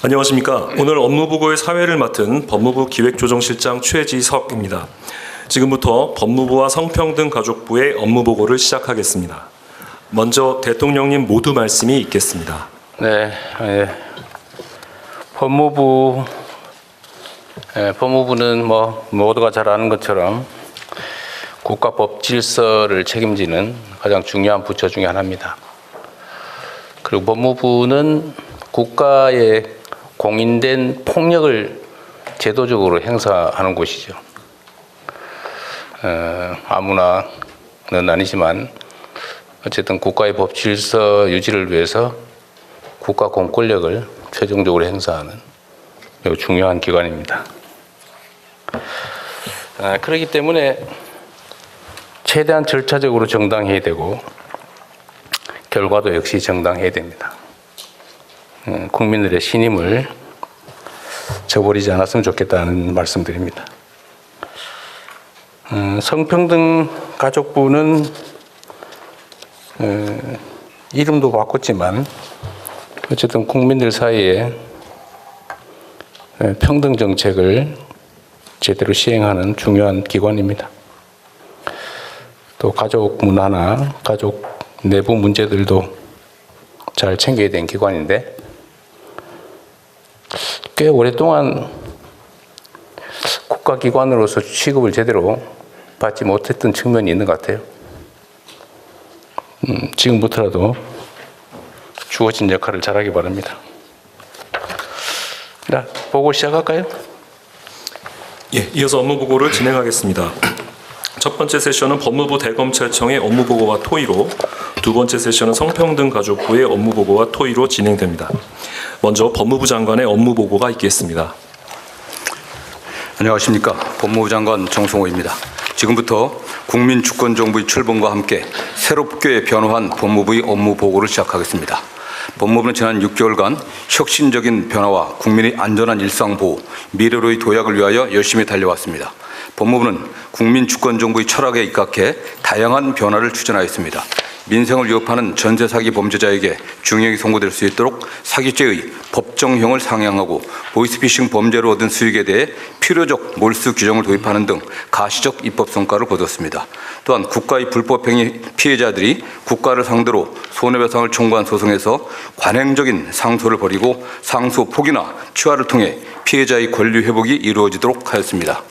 안녕하십니까. 오늘 업무보고의 사회를 맡은 법무부 기획조정실장 최지석입니다. 지금부터 법무부와 성평등가족부의 업무보고를 시작하겠습니다. 먼저 대통령님 모두 말씀이 있겠습니다. 네, 법무부는 모두가 잘 아는 것처럼 국가법 질서를 책임지는 가장 중요한 부처 중에 하나입니다. 그리고 법무부는 국가의 공인된 폭력을 제도적으로 행사하는 곳이죠. 아무나는 아니지만 어쨌든 국가의 법 질서 유지를 위해서 국가 공권력을 최종적으로 행사하는 매우 중요한 기관입니다. 그렇기 때문에 최대한 절차적으로 정당해야 되고 결과도 역시 정당해야 됩니다. 국민들의 신임을 저버리지 않았으면 좋겠다는 말씀드립니다. 성평등가족부는 이름도 바꿨지만 어쨌든 국민들 사이에 평등 정책을 제대로 시행하는 중요한 기관입니다. 또 가족 문화나 가족 내부 문제들도 잘 챙겨야 되는 기관인데 꽤 오랫동안 국가기관으로서 취급을 제대로 받지 못했던 측면이 있는 것 같아요. 지금부터라도 주어진 역할을 잘하기 바랍니다. 자, 보고 시작할까요? 예, 이어서 업무보고를 진행하겠습니다. 첫 번째 세션은 법무부 대검찰청의 업무보고와 토의로, 두 번째 세션은 성평등가족부의 업무보고와 토의로 진행됩니다. 먼저 법무부 장관의 업무보고가 있겠습니다. 안녕하십니까. 법무부 장관 정성호입니다. 지금부터 국민주권정부의 출범과 함께 새롭게 변화한 법무부의 업무보고를 시작하겠습니다. 법무부는 지난 6개월간 혁신적인 변화와 국민의 안전한 일상보호, 미래로의 도약을 위하여 열심히 달려왔습니다. 법무부는 국민주권정부의 철학에 입각해 다양한 변화를 추진하였습니다. 민생을 위협하는 전세 사기 범죄자에게 중형이 선고될 수 있도록 사기죄의 법정형을 상향하고 보이스피싱 범죄로 얻은 수익에 대해 필요적 몰수 규정을 도입하는 등 가시적 입법 성과를 거뒀습니다. 또한 국가의 불법행위 피해자들이 국가를 상대로 손해배상을 청구한 소송에서 관행적인 상소를 벌이고 상소 포기나 취하를 통해 피해자의 권리 회복이 이루어지도록 하였습니다.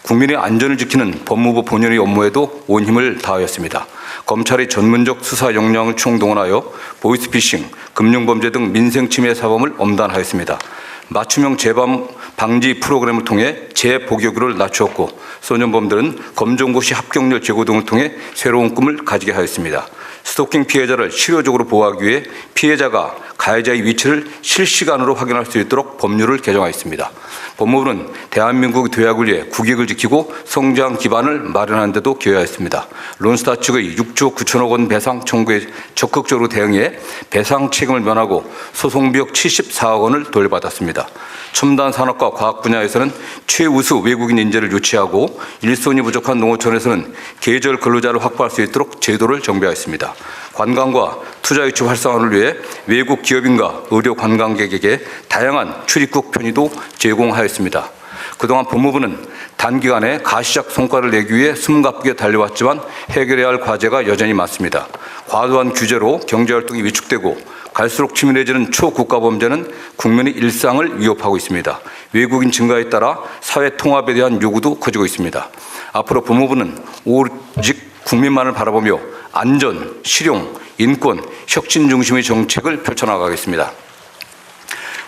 국민의 안전을 지키는 법무부 본연의 업무에도 온 힘을 다하였습니다. 검찰의 전문적 수사 역량을 총동원하여 보이스피싱, 금융범죄 등 민생침해 사범을 엄단하였습니다. 맞춤형 재범 방지 프로그램을 통해 재복역률을 낮추었고 소년범들은 검정고시 합격률 제고 등을 통해 새로운 꿈을 가지게 하였습니다. 스토킹 피해자를 실효적으로 보호하기 위해 피해자가 가해자의 위치를 실시간으로 확인할 수 있도록 법률을 개정하였습니다. 법무부는 대한민국의 도약을 위해 국익을 지키고 성장 기반을 마련하는 데도 기여하였습니다. 론스타 측의 6조 9천억 원 배상 청구에 적극적으로 대응해 배상 책임을 면하고 소송비역 74억 원을 돌려받았습니다. 첨단 산업과 과학 분야에서는 최우수 외국인 인재를 유치하고 일손이 부족한 농어촌에서는 계절 근로자를 확보할 수 있도록 제도를 정비하였습니다. 관광과 투자 유치 활성화를 위해 외국 기업인과 의료 관광객에게 다양한 출입국 편의도 제공하였습니다. 그동안 법무부는 단기간에 가시적 성과를 내기 위해 숨가쁘게 달려왔지만 해결해야 할 과제가 여전히 많습니다. 과도한 규제로 경제활동이 위축되고 갈수록 치밀해지는 초국가 범죄는 국민의 일상을 위협하고 있습니다. 외국인 증가에 따라 사회 통합에 대한 요구도 커지고 있습니다. 앞으로 법무부는 오직 국민만을 바라보며 안전, 실용, 인권, 혁신 중심의 정책을 펼쳐나가겠습니다.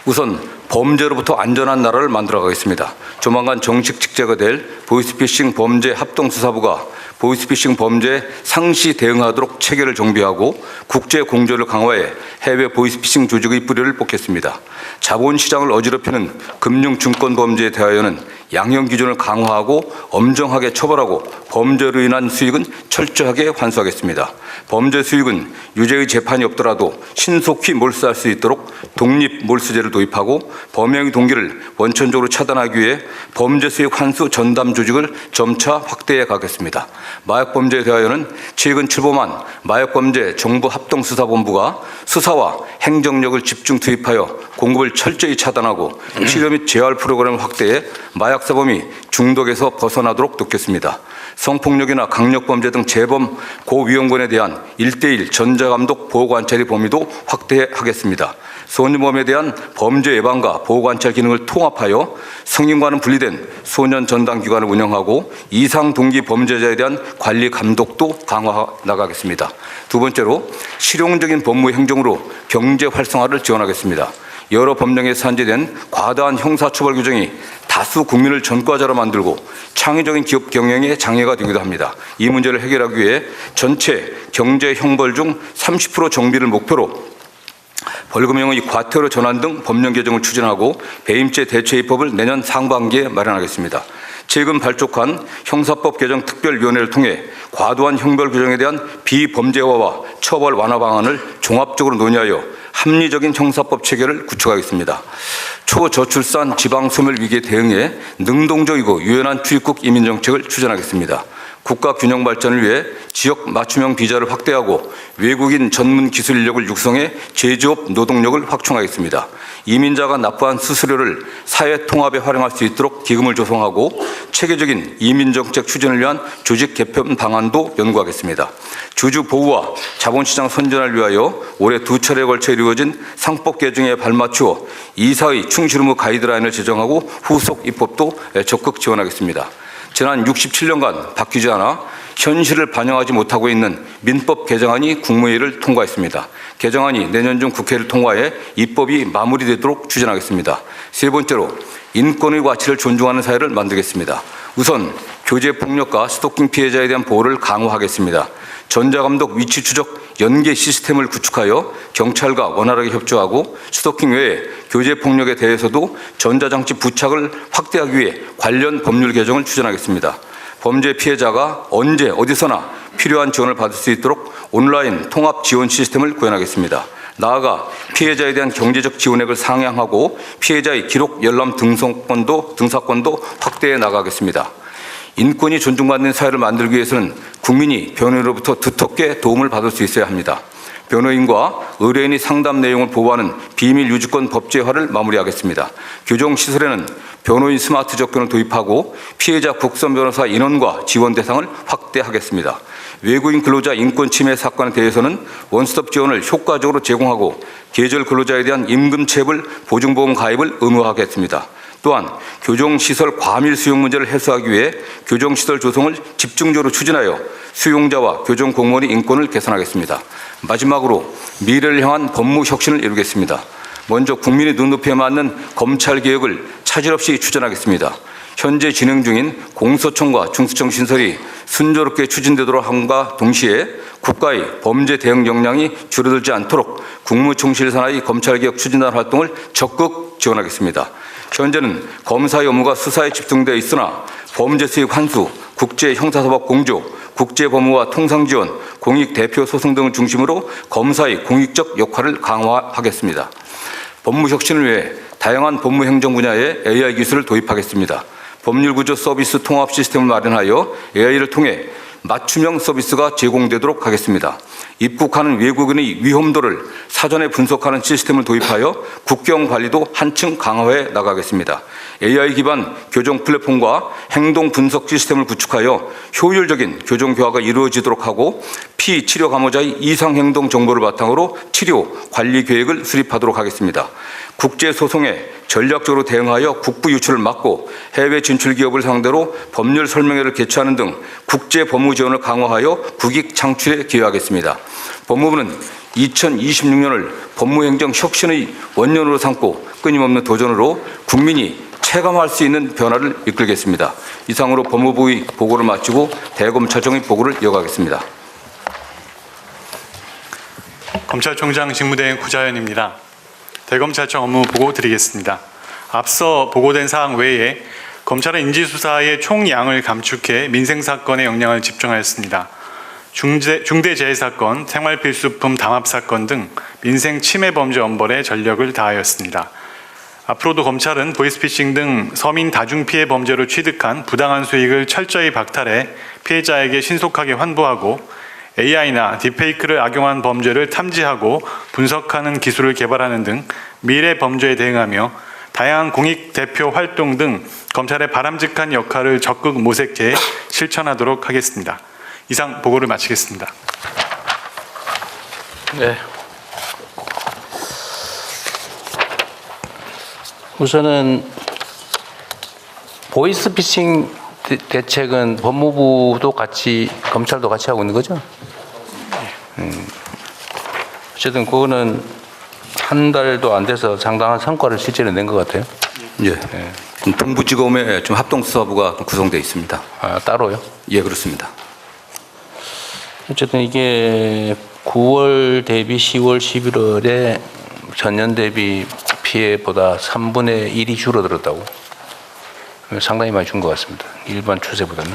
우선 범죄로부터 안전한 나라를 만들어가겠습니다. 조만간 정식 직제가 될 보이스피싱 범죄 합동수사부가 보이스피싱 범죄에 상시 대응하도록 체계를 정비하고 국제 공조를 강화해 해외 보이스피싱 조직의 뿌리를 뽑겠습니다. 자본시장을 어지럽히는 금융증권 범죄에 대하여는 양형 기준을 강화하고 엄정하게 처벌하고 범죄로 인한 수익은 철저하게 환수하겠습니다. 범죄 수익은 유죄의 재판이 없더라도 신속히 몰수할 수 있도록 독립 몰수제를 도입하고 범행의 동기를 원천적으로 차단하기 위해 범죄 수익 환수 전담 조직을 점차 확대해 가겠습니다. 마약범죄에 대하여는 최근 출범한 마약범죄 정부합동수사본부가 수사와 행정력을 집중 투입하여 공급을 철저히 차단하고 치료 및 재활 프로그램 확대해 마약사범이 중독에서 벗어나도록 돕겠습니다. 성폭력이나 강력범죄 등 재범 고위험군에 대한 1:1 전자감독 보호관찰의 범위도 확대하겠습니다. 소년범에 대한 범죄 예방과 보호관찰 기능을 통합하여 성인과는 분리된 소년 전담기관을 운영하고 이상 동기 범죄자에 대한 관리 감독도 강화 나가겠습니다. 두 번째로 실용적인 법무 행정으로 경제 활성화를 지원하겠습니다. 여러 법령에 산재된 과다한 형사처벌 규정이 다수 국민을 전과자로 만들고 창의적인 기업 경영에 장애가 되기도 합니다. 이 문제를 해결하기 위해 전체 경제 형벌 중 30% 정비를 목표로 벌금형의 과태료 전환 등 법령 개정을 추진하고 배임죄 대체 입법을 내년 상반기에 마련하겠습니다. 최근 발족한 형사법 개정 특별위원회를 통해 과도한 형벌 규정에 대한 비범죄화와 처벌 완화 방안을 종합적으로 논의하여 합리적인 형사법 체계를 구축하겠습니다. 초저출산 지방 소멸 위기에 대응해 능동적이고 유연한 출입국 이민 정책을 추진하겠습니다. 국가 균형 발전을 위해 지역 맞춤형 비자를 확대하고 외국인 전문 기술 인력을 육성해 제조업 노동력을 확충하겠습니다. 이민자가 납부한 수수료를 사회 통합에 활용할 수 있도록 기금을 조성하고 체계적인 이민 정책 추진을 위한 조직 개편 방안도 연구하겠습니다. 주주 보호와 자본시장 선진화를 위하여 올해 2차례에 걸쳐 이루어진 상법 개정에 발맞추어 이사의 충실 의무 가이드라인을 제정하고 후속 입법도 적극 지원하겠습니다. 지난 67년간 바뀌지 않아 현실을 반영하지 못하고 있는 민법 개정안이 국무회의를 통과했습니다. 개정안이 내년 중 국회를 통과해 입법이 마무리되도록 추진하겠습니다. 세 번째로 인권의 가치를 존중하는 사회를 만들겠습니다. 우선 교제폭력과 스토킹 피해자에 대한 보호를 강화하겠습니다. 전자감독 위치 추적 연계 시스템을 구축하여 경찰과 원활하게 협조하고 스토킹 외에 교제폭력에 대해서도 전자장치 부착을 확대하기 위해 관련 법률 개정을 추진하겠습니다. 범죄 피해자가 언제 어디서나 필요한 지원을 받을 수 있도록 온라인 통합 지원 시스템을 구현하겠습니다. 나아가 피해자에 대한 경제적 지원액을 상향하고 피해자의 기록 열람 등사권도 확대해 나가겠습니다. 인권이 존중받는 사회를 만들기 위해서는 국민이 변호인으로부터 두텁게 도움을 받을 수 있어야 합니다. 변호인과 의뢰인이 상담 내용을 보호하는 비밀 유지권 법제화를 마무리하겠습니다. 교정시설에는 변호인 스마트 접견을 도입하고 피해자 국선 변호사 인원과 지원 대상을 확대하겠습니다. 외국인 근로자 인권 침해 사건에 대해서는 원스톱 지원을 효과적으로 제공하고 계절 근로자에 대한 임금체불 보증보험 가입을 의무화하겠습니다. 또한 교정시설 과밀 수용 문제를 해소하기 위해 교정시설 조성을 집중적으로 추진하여 수용자와 교정 공무원의 인권을 개선하겠습니다. 마지막으로 미래를 향한 법무 혁신을 이루겠습니다. 먼저 국민의 눈높이에 맞는 검찰 개혁을 차질 없이 추진하겠습니다. 현재 진행 중인 공소청과 중수청 신설이 순조롭게 추진되도록 함과 동시에 국가의 범죄 대응 역량이 줄어들지 않도록 국무총실 산하의 검찰개혁 추진단 활동을 적극 지원하겠습니다. 현재는 검사의 업무가 수사에 집중되어 있으나 범죄 수익 환수, 국제 형사사법 공조, 국제법무와 통상지원, 공익대표 소송 등을 중심으로 검사의 공익적 역할을 강화하겠습니다. 법무 혁신을 위해 다양한 법무 행정 분야에 AI 기술을 도입하겠습니다. 법률구조 서비스 통합 시스템을 마련하여 AI를 통해 맞춤형 서비스가 제공되도록 하겠습니다. 입국하는 외국인의 위험도를 사전에 분석하는 시스템을 도입하여 국경 관리도 한층 강화해 나가겠습니다. AI 기반 교정 플랫폼과 행동 분석 시스템을 구축하여 효율적인 교정 교화가 이루어지도록 하고 피치료 감호자의 이상 행동 정보를 바탕으로 치료 관리 계획을 수립하도록 하겠습니다. 국제 소송에 전략적으로 대응하여 국부 유출을 막고 해외 진출 기업을 상대로 법률 설명회를 개최하는 등 국제 법무 지원을 강화하여 국익 창출에 기여하겠습니다. 법무부는 2026년을 법무행정 혁신의 원년으로 삼고 끊임없는 도전으로 국민이 체감할 수 있는 변화를 이끌겠습니다. 이상으로 법무부의 보고를 마치고 대검찰청의 보고를 이어가겠습니다. 검찰총장 직무대행 구자연입니다. 대검찰청 업무 보고 드리겠습니다. 앞서 보고된 사항 외에 검찰은 인지수사의 총량을 감축해 민생사건에 역량을 집중하였습니다. 중대재해사건, 생활필수품 담합사건 등 민생 침해 범죄 엄벌에 전력을 다하였습니다. 앞으로도 검찰은 보이스피싱 등 서민 다중피해 범죄로 취득한 부당한 수익을 철저히 박탈해 피해자에게 신속하게 환부하고 AI나 딥페이크를 악용한 범죄를 탐지하고 분석하는 기술을 개발하는 등 미래 범죄에 대응하며 다양한 공익 대표 활동 등 검찰의 바람직한 역할을 적극 모색해 실천하도록 하겠습니다. 이상 보고를 마치겠습니다. 네. 우선은 보이스피싱 대책은 법무부도 같이 검찰도 같이 하고 있는 거죠? 어쨌든 그거는 한 달도 안 돼서 상당한 성과를 실제로 낸 것 같아요. 예. 동부지검에 좀 합동수사부가 구성되어 있습니다. 아, 따로요? 예, 그렇습니다. 어쨌든 이게 9월 대비 10월, 11월에 전년 대비 피해보다 3분의 1이 줄어들었다고. 상당히 많이 준 것 같습니다. 일반 추세보다는.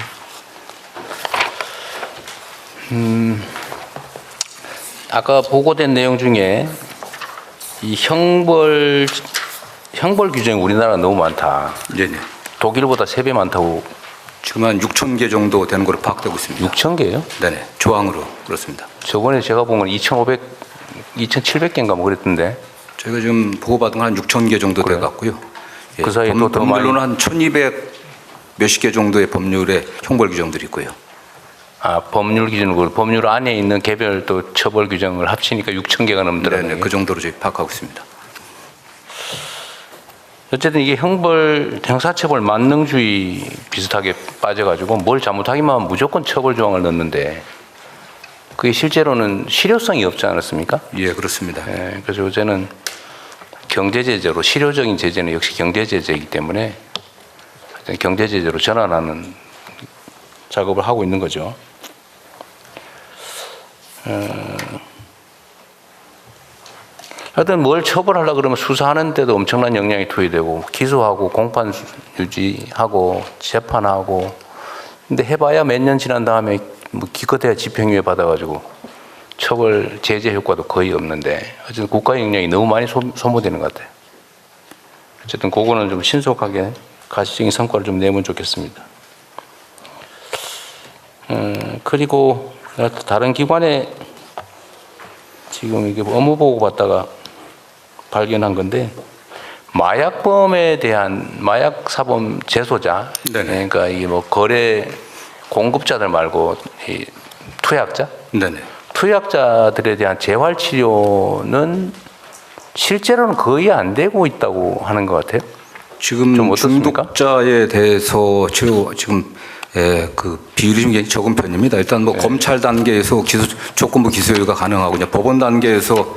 아까 보고된 내용 중에 이 형벌 규정이 우리나라가 너무 많다. 네, 네. 독일보다 3배 많다고. 지금 한 6,000개 정도 되는 걸로 파악되고 있습니다. 6,000개요? 네네. 조항으로 그렇습니다. 저번에 제가 본 건 2,700개인가 뭐 그랬던데. 저희가 지금 보고받은 건 한 6,000개 정도 돼 갖고요. 예, 그 사이에 또 더 법률로는 한 1,200 몇십 개 정도의 법률의 형벌 규정들이 있고요. 아, 법률 기준으로 법률 안에 있는 개별 또 처벌 규정을 합치니까 6,000개가 넘더라고요. 네네. 그 정도로 저희 파악하고 있습니다. 어쨌든 이게 형사처벌 만능주의 비슷하게 빠져가지고 뭘 잘못하기만 하면 무조건 처벌 조항을 넣는데 그게 실제로는 실효성이 없지 않았습니까? 예, 그렇습니다. 예, 그래서 요새는 경제제재로 실효적인 제재는 역시 경제제재이기 때문에 경제제재로 전환하는 작업을 하고 있는 거죠. 하여튼 뭘 처벌하려고 그러면 수사하는 데도 엄청난 역량이 투입되고 기소하고 공판 유지하고 재판하고 근데 해봐야 몇 년 지난 다음에 뭐 기껏해야 집행유예 받아가지고 처벌 제재 효과도 거의 없는데 어쨌든 국가 역량이 너무 많이 소모되는 것 같아요. 어쨌든 그거는 좀 신속하게 가시적인 성과를 좀 내면 좋겠습니다. 그리고 다른 기관에 지금 이게 업무 보고 받다가 발견한 건데 마약범에 대한 마약 사범 재소자, 네네. 그러니까 이 뭐 거래 공급자들 말고 이 투약자, 네네. 투약자들에 대한 재활 치료는 실제로는 거의 안 되고 있다고 하는 것 같아요. 지금 좀 어떻습니까? 중독자에 대해서 치료 지금 그 비율이 좀 굉장히 적은 편입니다. 일단 뭐 검찰 단계에서 조건부 기소유예가 가능하고 이제 법원 단계에서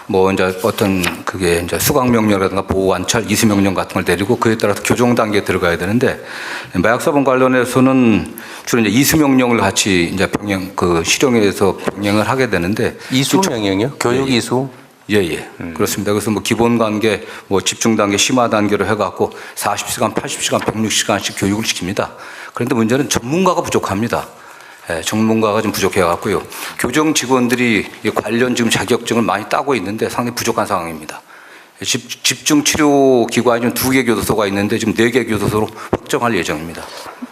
뭐 이제 어떤 그게 이제 수강 명령이라든가 보호 관찰 이수 명령 같은 걸 내리고 그에 따라서 교정 단계에 들어가야 되는데 마약 사범 관련해서는 주로 이제 이수 명령을 같이 이제 병행 그 실형에서 병행을 하게 되는데 이수 명령이요? 교육 이수? 예. 그렇습니다. 그래서 뭐 기본 단계, 뭐 집중 단계, 심화 단계로 해갖고 40시간, 80시간, 160시간씩 교육을 시킵니다. 그런데 문제는 전문가가 부족합니다. 예, 전문가가 좀 부족해갖고요. 교정 직원들이 이 관련 지금 자격증을 많이 따고 있는데 상당히 부족한 상황입니다. 집중 치료 기관이 좀 2개 교도소가 있는데 지금 4개 교도소로 확정할 예정입니다.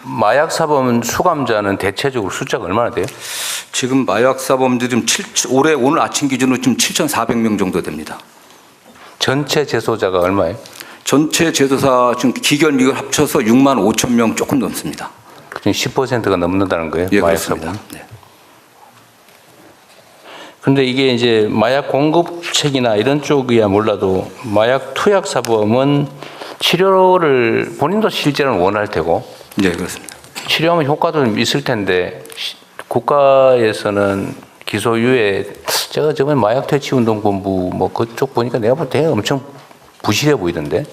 마약 사범 수감자는 대체적으로 숫자가 얼마나 돼요? 지금 마약 사범들이 올해 오늘 아침 기준으로 지금 7,400명 정도 됩니다. 전체 재소자가 얼마예요? 전체 제도사 지금 기견 이걸 합쳐서 6만 5천 명 조금 넘습니다. 지금 10%가 넘는다는 거예요? 예, 마약 그렇습니다. 사범. 네. 근데 이게 이제 마약 공급책이나 이런 쪽이야 몰라도 마약 투약 사범은 치료를 본인도 실제로는 원할 테고 네, 그렇습니다. 치료하면 효과도 좀 있을 텐데 국가에서는 기소유예 제가 저번에 마약퇴치운동본부 뭐 그쪽 보니까 내가 볼 때 엄청 부실해 보이던데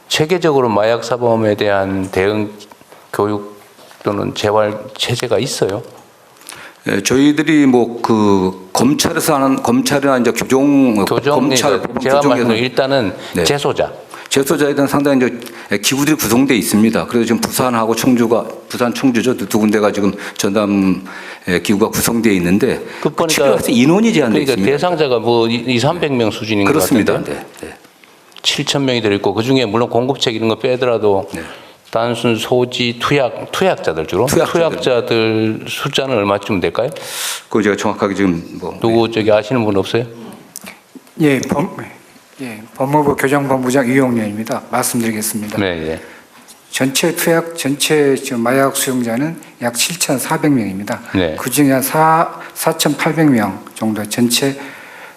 체계적으로 마약 사범에 대한 대응 교육 또는 재활 체제가 있어요? 예, 저희들이 뭐 그 검찰에서 하는 검찰이나 이제 검찰 법원 제가 규정에서 말하는 일단은 네. 재소자. 재소자에 대한 상당히 이제 기구들이 구성돼 있습니다. 그래서 지금 부산하고 부산 청주죠 두 군데가 지금 전담 기구가 구성되어 있는데 그 보니까 치료할 때 인원이 제한되어 그러니까 있습니다. 대상자가 뭐 200, 300명 수준인 것 그렇습니다. 같은데 네. 7,000명이 들어있고 그중에 물론 공급책 이런 거 빼더라도 네. 단순 소지 투약자들 주로 투약자들 숫자는 얼마쯤 될까요? 그거 제가 정확하게 지금 뭐 누구 저기 아시는 분 없어요? 예, 법무부 교정본부장 이용렬입니다. 말씀드리겠습니다. 네, 예. 전체 지금 마약 수용자는 약 7,400명입니다. 네. 그중에 한 4,800명 정도 전체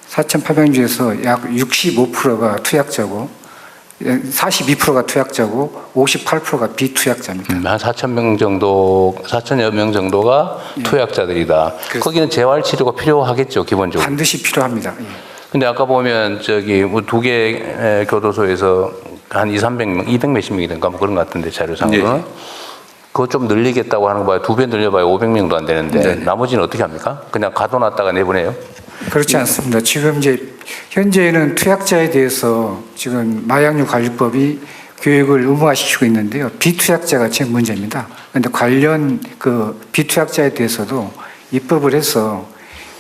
4,800명 중에서 약 65%가 투약자고 42%가 투약자고 58%가 비투약자입니다. 한 4,000명 정도, 4,000여 명 정도가 투약자들이다. 거기는 재활 치료가 필요하겠죠, 기본적으로. 반드시 필요합니다. 예. 근데 아까 보면 저기 뭐 두 개 교도소에서 한 200명, 200 몇십 명이 된가 뭐 그런 것 같은데 자료상으로는. 네. 그거 좀 늘리겠다고 하는 거 봐요. 2배 늘려봐야 500명도 안 되는데 네. 나머지는 어떻게 합니까? 그냥 가둬놨다가 내보내요? 그렇지 않습니다. 지금 이제 현재는 투약자에 대해서 지금 마약류 관리법이 교육을 의무화시키고 있는데요. 비투약자가 제일 문제입니다. 그런데 관련 그 비투약자에 대해서도 입법을 해서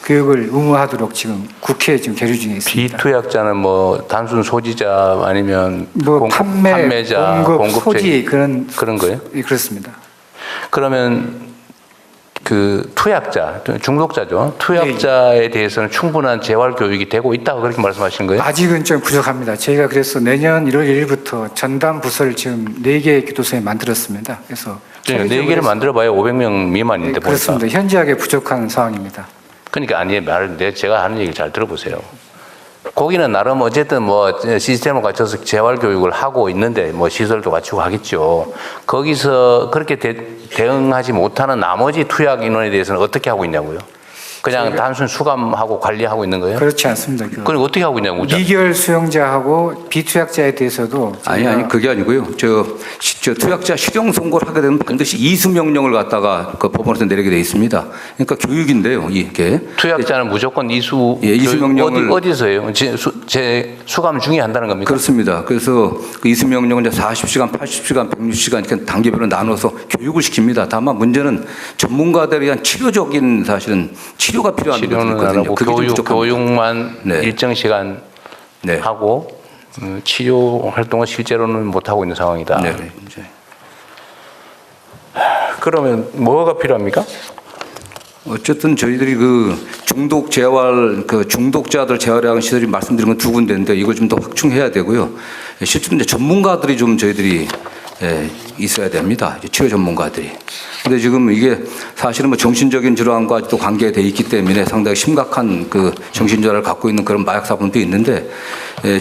교육을 의무화하도록 지금 국회에 지금 계류 중에 있습니다. 비투약자는 뭐 단순 소지자 아니면 뭐 판매자, 공급, 소지 그런 거예요? 예, 그렇습니다. 그러면 그 투약자, 중독자죠. 투약자에 대해서는 충분한 재활 교육이 되고 있다고 그렇게 말씀하시는 거예요? 아직은 좀 부족합니다. 저희가 그래서 내년 1월 1일부터 전담 부서를 지금 4개 교도소에 만들었습니다. 그래서 4개를 만들어봐야 500명 미만인데 네, 보니까. 그렇습니다. 현저하게 부족한 상황입니다. 그러니까 아니 제가 하는 얘기 잘 들어보세요. 거기는 나름 어쨌든 뭐 시스템을 갖춰서 재활 교육을 하고 있는데 뭐 시설도 갖추고 하겠죠. 거기서 그렇게 대응하지 못하는 나머지 투약 인원에 대해서는 어떻게 하고 있냐고요? 그냥 단순 수감하고 관리하고 있는 거예요? 그렇지 않습니다. 그럼 어떻게 하고 있냐고. 미결 수용자하고 비투약자에 대해서도 아니 그게 아니고요. 저 투약자 실형 선고를 하게 되면 반드시 이수 명령을 갖다가 그 법원에서 내리게 돼 있습니다. 그러니까 교육인데요, 이게. 투약자는 무조건 이수 이수 명령을 어디서요? 제 수감 중에 한다는 겁니까? 그렇습니다. 그래서 그 이수 명령은 이제 40시간, 80시간, 160시간 이렇게 단계별로 나눠서 교육을 시킵니다. 다만 문제는 전문가들에 의한 치료적인 사실은 치료가 필요한 치료는 안 하고 교육만 네. 일정 시간 네. 하고 치료 활동은 실제로는 못 하고 있는 상황이다. 네. 그러면 뭐가 필요합니까? 어쨌든 저희들이 그 중독 재활, 그 중독자들 재활하는 시설이 말씀드린 건 2군데인데 이걸 좀 더 확충해야 되고요. 실제로 이제 전문가들이 좀 저희들이 있어야 됩니다. 치료 전문가들이. 근데 지금 이게 사실은 뭐 정신적인 질환과 또 관계돼 있기 때문에 상당히 심각한 그 정신질환을 갖고 있는 그런 마약 사범도 있는데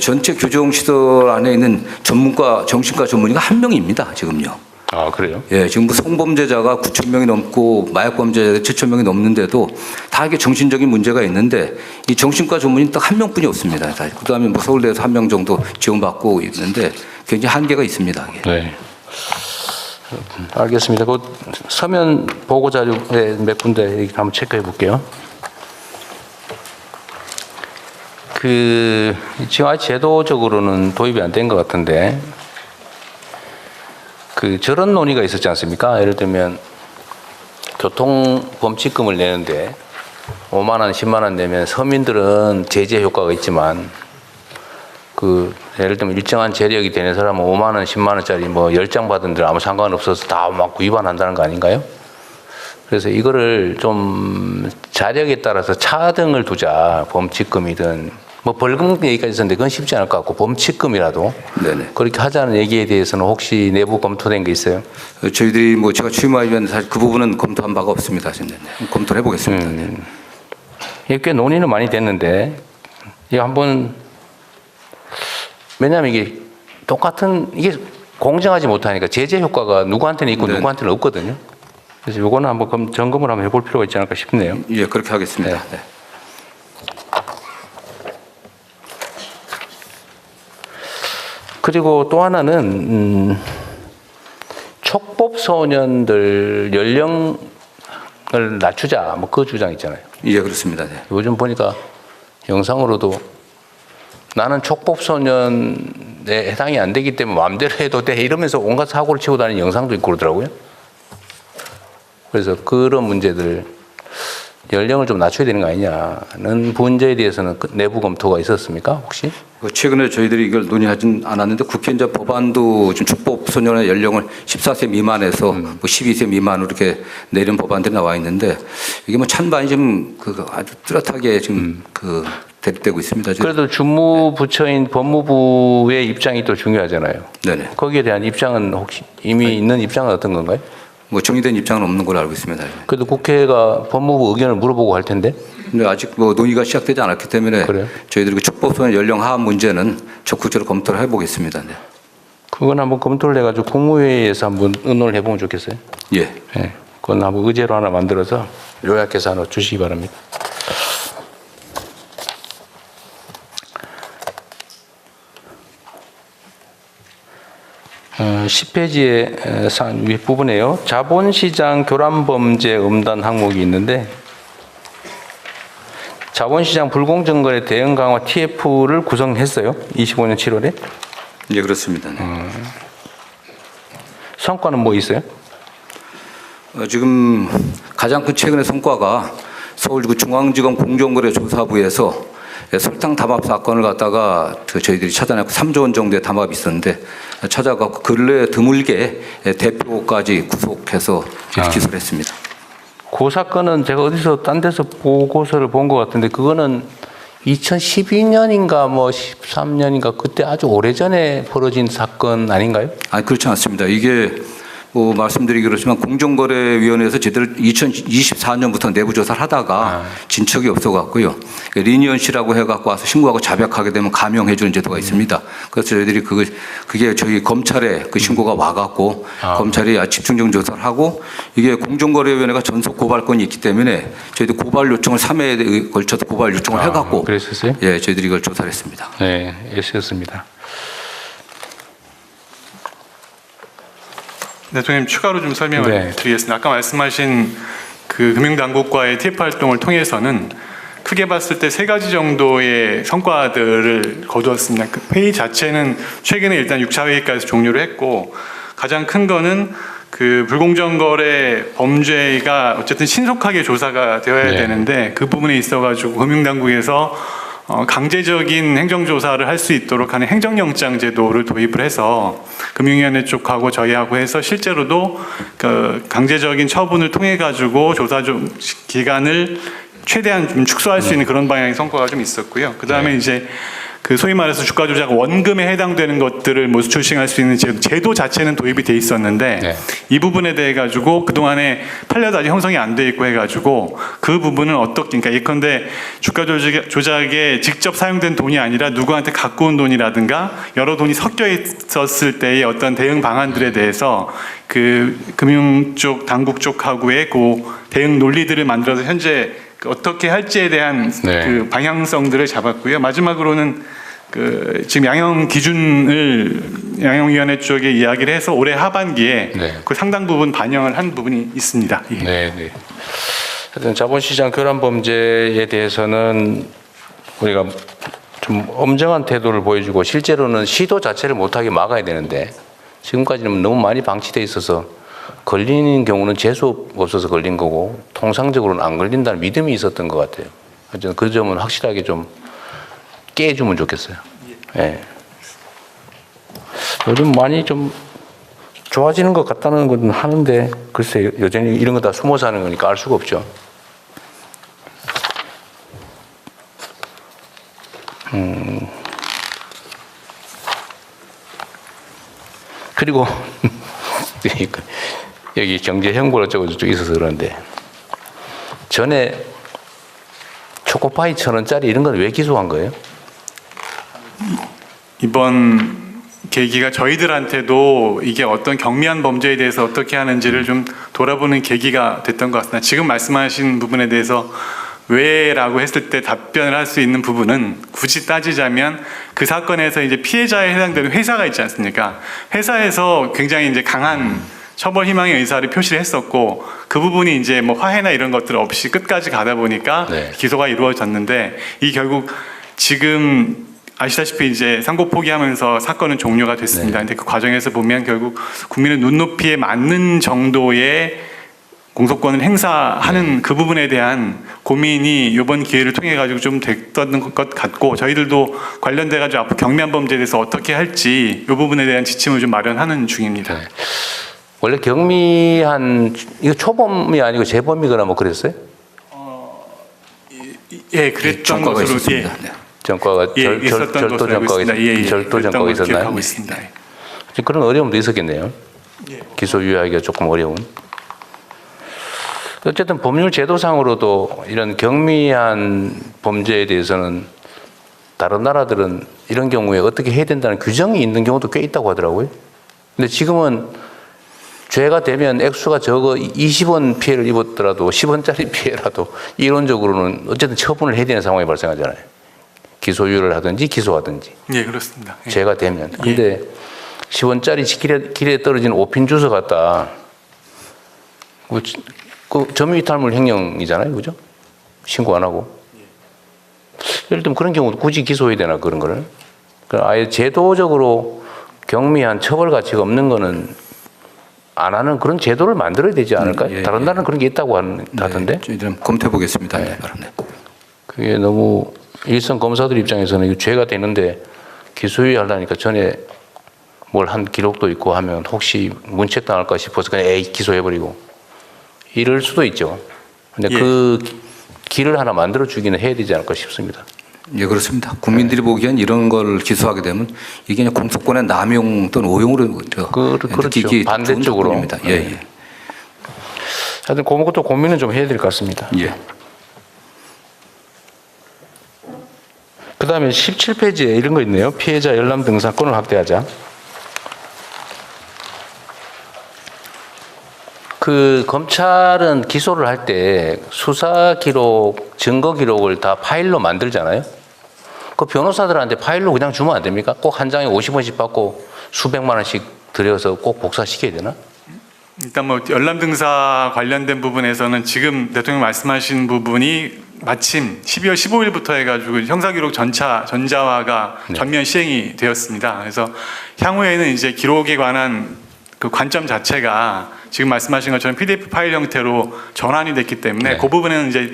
전체 교정시설 안에 있는 정신과 전문의가 1명입니다. 지금요. 아, 그래요? 예, 지금 뭐 성범죄자가 9,000명이 넘고 마약 범죄자가 7,000명이 넘는데도 다 이게 정신적인 문제가 있는데 이 정신과 전문의 딱 1명뿐이 없습니다. 그다음에 뭐 서울대에서 1명 정도 지원받고 있는데 굉장히 한계가 있습니다. 이게. 네. 알겠습니다. 그 서면 보고 자료에 몇 군데 한번 체크해 볼게요. 그 지금 아직 제도적으로는 도입이 안 된 것 같은데 그 저런 논의가 있었지 않습니까? 예를 들면 교통범칙금을 내는데 5만 원, 10만 원 내면 서민들은 제재 효과가 있지만 그 예를 들면 일정한 재력이 되는 사람은 5만 원, 10만 원짜리 뭐 10장 받은 데 아무 상관없어서 다 막 위반한다는 거 아닌가요? 그래서 이거를 좀 자력에 따라서 차등을 두자. 범칙금이든 뭐 벌금 얘기까지 있었는데 그건 쉽지 않을 것 같고 범칙금이라도 네네. 그렇게 하자는 얘기에 대해서는 혹시 내부 검토된 게 있어요? 저희들이 뭐 제가 취임하면 사실 그 부분은 검토한 바가 없습니다. 검토를 해보겠습니다. 이게 꽤 논의는 많이 됐는데 이거 한번 왜냐하면 이게 똑같은 이게 공정하지 못하니까 제재 효과가 누구한테는 있고 네. 누구한테는 없거든요. 그래서 이거는 한번 점검을 한번 해볼 필요가 있지 않을까 싶네요. 예, 그렇게 하겠습니다. 네. 네. 그리고 또 하나는 촉법 소년들 연령을 낮추자 뭐 그 주장 있잖아요. 예, 그렇습니다. 네. 요즘 보니까 영상으로도 나는 촉법 소년에 해당이 안 되기 때문에 마음대로 해도 돼 이러면서 온갖 사고를 치고 다니는 영상도 있고 그러더라고요. 그래서 그런 문제들 연령을 좀 낮춰야 되는 거 아니냐는 문제에 대해서는 내부 검토가 있었습니까 혹시? 최근에 저희들이 이걸 논의하진 않았는데 국회 이제 법안도 지금 촉법 소년의 연령을 14세 미만에서 뭐 12세 미만으로 이렇게 내린 법안들이 나와 있는데 이게 뭐 찬반이 좀 아주 뚜렷하게 지금 대립되고 있습니다. 그래도 주무부처인 법무부의 입장이 또 중요하잖아요. 네네. 거기에 대한 입장은 혹시 이미 있는 입장은 어떤 건가요? 뭐 정리된 입장은 없는 걸로 알고 있습니다. 그래도 국회가 법무부 의견을 물어보고 할 텐데. 근데 아직 뭐 논의가 시작되지 않았기 때문에 그래요? 저희들이 그 촉법소년 연령 하한 문제는 적극적으로 검토를 해보겠습니다. 네. 그건 한번 검토를 해가지고 국무회의에서 한번 의논을 해보면 좋겠어요. 예. 예. 그건 한번 의제로 하나 만들어서 요약해서 하나 주시기 바랍니다. 어, 10페이지의 윗부분에요. 자본시장 교란범죄 음단 항목이 있는데 자본시장 불공정거래 대응 강화 TF를 구성했어요. 25년 7월에. 예, 그렇습니다. 네. 성과는 뭐 있어요? 지금 가장 큰 최근의 성과가 서울구 중앙지검 공정거래조사부에서 설탕 담합 사건을 갖다가 저희들이 찾아내고 3조 원 정도의 담합이 있었는데 찾아가고 근래에 드물게 대표까지 구속해서 기소를 했습니다. 그 사건은 제가 어디서 딴 데서 보고서를 본 것 같은데 그거는 2012년인가 뭐 13년인가 그때 아주 오래전에 벌어진 사건 아닌가요? 아니 그렇지 않습니다. 이게 뭐 말씀드리기 그렇지만 공정거래위원회에서 제대로 2024년부터 내부 조사를 하다가 진척이 없어갖고요. 리니언 씨라고 해갖고 와서 신고하고 자백하게 되면 감형해주는 제도가 있습니다. 그래서 저희들이 그게 저희 검찰에 그 신고가 와갖고 검찰이 집중적인 조사를 하고 이게 공정거래위원회가 전속 고발권이 있기 때문에 저희들 고발 요청을 3회에 걸쳐서 고발 요청을 해갖고 그랬었어요? 예, 저희들이 이걸 조사를 했습니다. 네, S였습니다. 대통령 추가로 좀 설명을 네. 드리겠습니다. 아까 말씀하신 그 금융당국과의 TF 활동을 통해서는 크게 봤을 때 3가지 정도의 성과들을 거두었습니다. 그 회의 자체는 최근에 일단 6차 회의까지 종료를 했고 가장 큰 거는 그 불공정거래 범죄가 어쨌든 신속하게 조사가 되어야 네. 되는데 그 부분에 있어가지고 금융당국에서 강제적인 행정조사를 할 수 있도록 하는 행정영장 제도를 도입을 해서 금융위원회 쪽하고 저희하고 해서 실제로도 그 강제적인 처분을 통해 가지고 조사 기간을 최대한 좀 축소할 수 있는 그런 방향의 성과가 좀 있었고요. 그 다음에 이제 그 소위 말해서 주가 조작 원금에 해당되는 것들을 뭐 출싱할 수 있는 제도 자체는 도입이 돼 있었는데 네. 이 부분에 대해 가지고 그 동안에 판례도 아직 형성이 안 돼 있고 해가지고 그 부분은 어떻게 그러니까 예컨대 주가 조작에 직접 사용된 돈이 아니라 누구한테 갖고 온 돈이라든가 여러 돈이 섞여 있었을 때의 어떤 대응 방안들에 대해서 그 금융 쪽 당국 쪽하고의 그 대응 논리들을 만들어서 현재 어떻게 할지에 대한 네. 그 방향성들을 잡았고요. 마지막으로는 그 지금 양형 기준을 양형위원회 쪽에 이야기를 해서 올해 하반기에 네. 그 상당 부분 반영을 한 부분이 있습니다. 예. 네, 네. 하여튼 자본시장 교란 범죄에 대해서는 우리가 좀 엄정한 태도를 보여주고 실제로는 시도 자체를 못하게 막아야 되는데 지금까지는 너무 많이 방치돼 있어서 걸리는 경우는 재수 없어서 걸린 거고 통상적으로는 안 걸린다는 믿음이 있었던 것 같아요. 하여튼 그 점은 확실하게 좀 깨주면 좋겠어요. 예. 요즘 많이 좀 좋아지는 것 같다는 건 하는데 글쎄 여전히 이런 거 다 숨어서 하는 거니까 알 수가 없죠. 그리고 여기 경제 형벌 어쩌고 저쩌고 있어서 그런데 전에 초코파이 1,000원짜리 이런 건 왜 기소한 거예요? 이번 계기가 저희들한테도 이게 어떤 경미한 범죄에 대해서 어떻게 하는지를 좀 돌아보는 계기가 됐던 것 같습니다. 지금 말씀하신 부분에 대해서 왜라고 했을 때 답변을 할 수 있는 부분은 굳이 따지자면 그 사건에서 이제 피해자에 해당되는 회사가 있지 않습니까? 회사에서 굉장히 이제 강한 처벌 희망의 의사를 표시를 했었고 그 부분이 이제 뭐 화해나 이런 것들 없이 끝까지 가다 보니까 네. 기소가 이루어졌는데 이 결국 지금 아시다시피 이제 상고 포기하면서 사건은 종료가 됐습니다. 근데 그 과정에서 보면 결국 국민의 눈높이에 맞는 정도의 공소권을 행사하는 그 부분에 대한 고민이 이번 기회를 통해 가지고 좀 됐던 것 같고, 저희들도 관련돼 가지고 앞으로 경미한 범죄에 대해서 어떻게 할지 이 부분에 대한 지침을 좀 마련하는 중입니다. 네. 원래 경미한 이거 초범이 아니고 재범이거나 뭐 그랬어요? 예, 그랬던 전과가 것으로 있었습니다. 네. 전과가 있었던 절도 것으로 알고 전과가 있습니다. 절도 전과가 있었나요? 기억하고 있습니다. 예. 그런 어려움도 있었겠네요. 기소 유예하기가 조금 어려운. 어쨌든 법률 제도상으로도 이런 경미한 범죄에 대해서는 다른 나라들은 이런 경우에 어떻게 해야 된다는 규정이 있는 경우도 꽤 있다고 하더라고요. 근데 지금은 죄가 되면 액수가 적어 20원 피해를 입었더라도 10원짜리 피해라도 이론적으로는 어쨌든 처분을 해야 되는 상황이 발생하잖아요. 기소유예를 하든지 기소하든지. 예, 그렇습니다. 예. 죄가 되면. 근데 10원짜리 길에 떨어진 5핀 주스 갖다 그 점유이탈물 횡령이잖아요, 그죠? 신고 안 하고. 예를 들면 그런 경우도 굳이 기소해야 되나 그런 거를. 아예 제도적으로 경미한 처벌 가치가 없는 거는 안 하는 그런 제도를 만들어야 되지 않을까요? 예, 다른 나라는 그런 게 있다고 하던데. 네, 저희들은 검토해 보겠습니다. 네. 네. 그게 너무 일선 검사들 입장에서는 이거 죄가 되는데 기소유예 하려니까 전에 뭘 한 기록도 있고 하면 혹시 문책 당할까 싶어서 그냥 기소해버리고 이럴 수도 있죠. 근데 예. 그 길을 하나 만들어 주기는 해야 되지 않을까 싶습니다. 예, 그렇습니다. 국민들이 보기엔 이런 걸 기소하게 되면 이게 그냥 공소권의 남용 또는 오용으로 그렇죠. 느끼기 반대쪽으로. 좋은 조건입니다. 예, 예. 하여튼 그것도 고민은 좀 해야 될 것 같습니다. 예. 그 다음에 17페이지에 이런 거 있네요. 피해자 열람 등산권을 확대하자. 그 검찰은 기소를 할 때 수사 기록, 증거 기록을 다 파일로 만들잖아요. 그 변호사들한테 파일로 그냥 주면 안 됩니까? 꼭 한 장에 50원씩 받고 수백만 원씩 들여서 꼭 복사시켜야 되나? 일단 뭐 열람 등사 관련된 부분에서는 지금 대통령 말씀하신 부분이 마침 12월 15일부터 해가지고 형사기록 전자화가 전면 시행이 되었습니다. 그래서 향후에는 이제 기록에 관한 그 관점 자체가 지금 말씀하신 것처럼 PDF 파일 형태로 전환이 됐기 때문에 네. 그 부분은 이제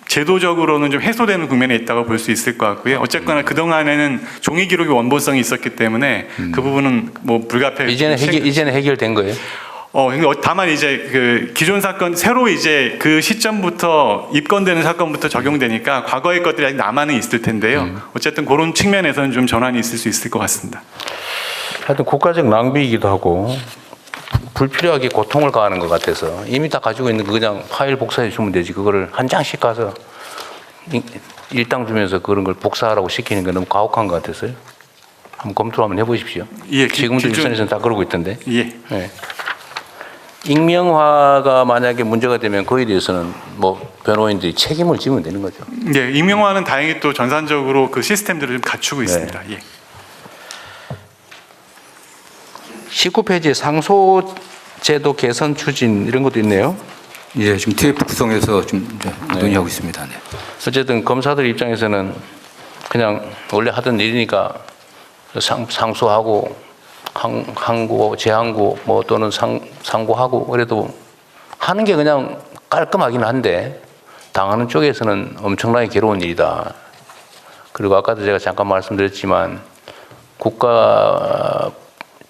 제도적으로는 좀 해소되는 국면에 있다고 볼 수 있을 것 같고요. 어쨌거나 그동안에는 종이 기록의 원본성이 있었기 때문에 그 부분은 뭐 불가피하게 이제는 해결된 거예요? 근데 다만 이제 그 기존 사건 새로 이제 그 시점부터 입건되는 사건부터 적용되니까 과거의 것들이 아직 남아는 있을 텐데요. 어쨌든 그런 측면에서는 좀 전환이 있을 수 있을 것 같습니다. 하여튼 국가적 낭비이기도 하고 불필요하게 고통을 가하는 것 같아서 이미 다 가지고 있는 거 그냥 파일 복사해 주면 되지 그거를 한 장씩 가서 일당 주면서 그런 걸 복사하라고 시키는 게 너무 가혹한 것 같아서요. 한번 검토를 한번 해보십시오. 예, 지금도 일선에서는 다 그러고 있던데. 예. 네. 익명화가 만약에 문제가 되면 그에 대해서는 뭐 변호인들이 책임을 지면 되는 거죠. 예, 익명화는 다행히 또 전산적으로 그 시스템들을 좀 갖추고 있습니다. 예. 19페이지에 상소제도 개선 추진 이런 것도 있네요. 예, 지금 TF 구성해서 좀 이제 논의하고 있습니다. 네. 어쨌든 검사들 입장에서는 그냥 원래 하던 일이니까 상소하고 항고, 재항고 뭐 또는 상고하고 그래도 하는 게 그냥 깔끔하긴 한데 당하는 쪽에서는 엄청나게 괴로운 일이다. 그리고 아까도 제가 잠깐 말씀드렸지만 국가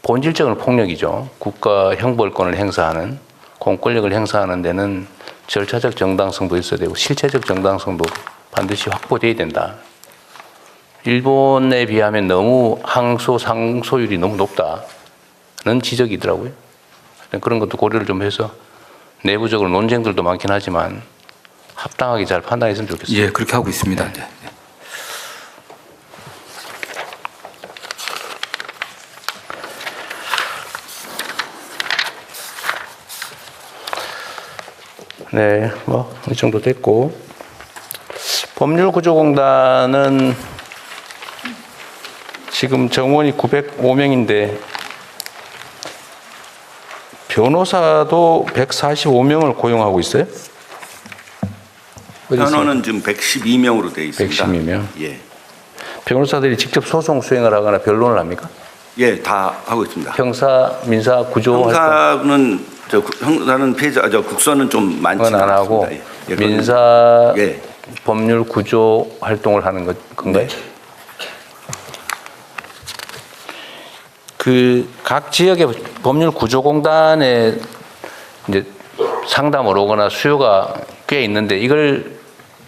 본질적인 폭력이죠. 국가 형벌권을 행사하는 공권력을 행사하는 데는 절차적 정당성도 있어야 되고 실체적 정당성도 반드시 확보돼야 된다. 일본에 비하면 너무 항소, 상소율이 너무 높다는 지적이더라고요. 그런 것도 고려를 좀 해서 내부적으로 논쟁들도 많긴 하지만 합당하게 잘 판단했으면 좋겠습니다. 예, 그렇게 하고 있습니다. 네. 네, 뭐 이 정도 됐고 법률구조공단은 지금 정원이 905명인데 변호사도 145명을 고용하고 있어요? 변호는 지금 112명으로 되어 있습니다. 112명. 예, 변호사들이 직접 소송 수행을 하거나 변론을 합니까? 예, 다 하고 있습니다. 형사, 민사, 구조 할 때? 형사는 형사는 피해자, 국선은 좀 많지 그건 안 하고 않습니다. 예, 민사 예. 법률 구조 활동을 하는 건가요? 네. 그 각 지역의 법률 구조공단에 이제 상담을 오거나 수요가 꽤 있는데 이걸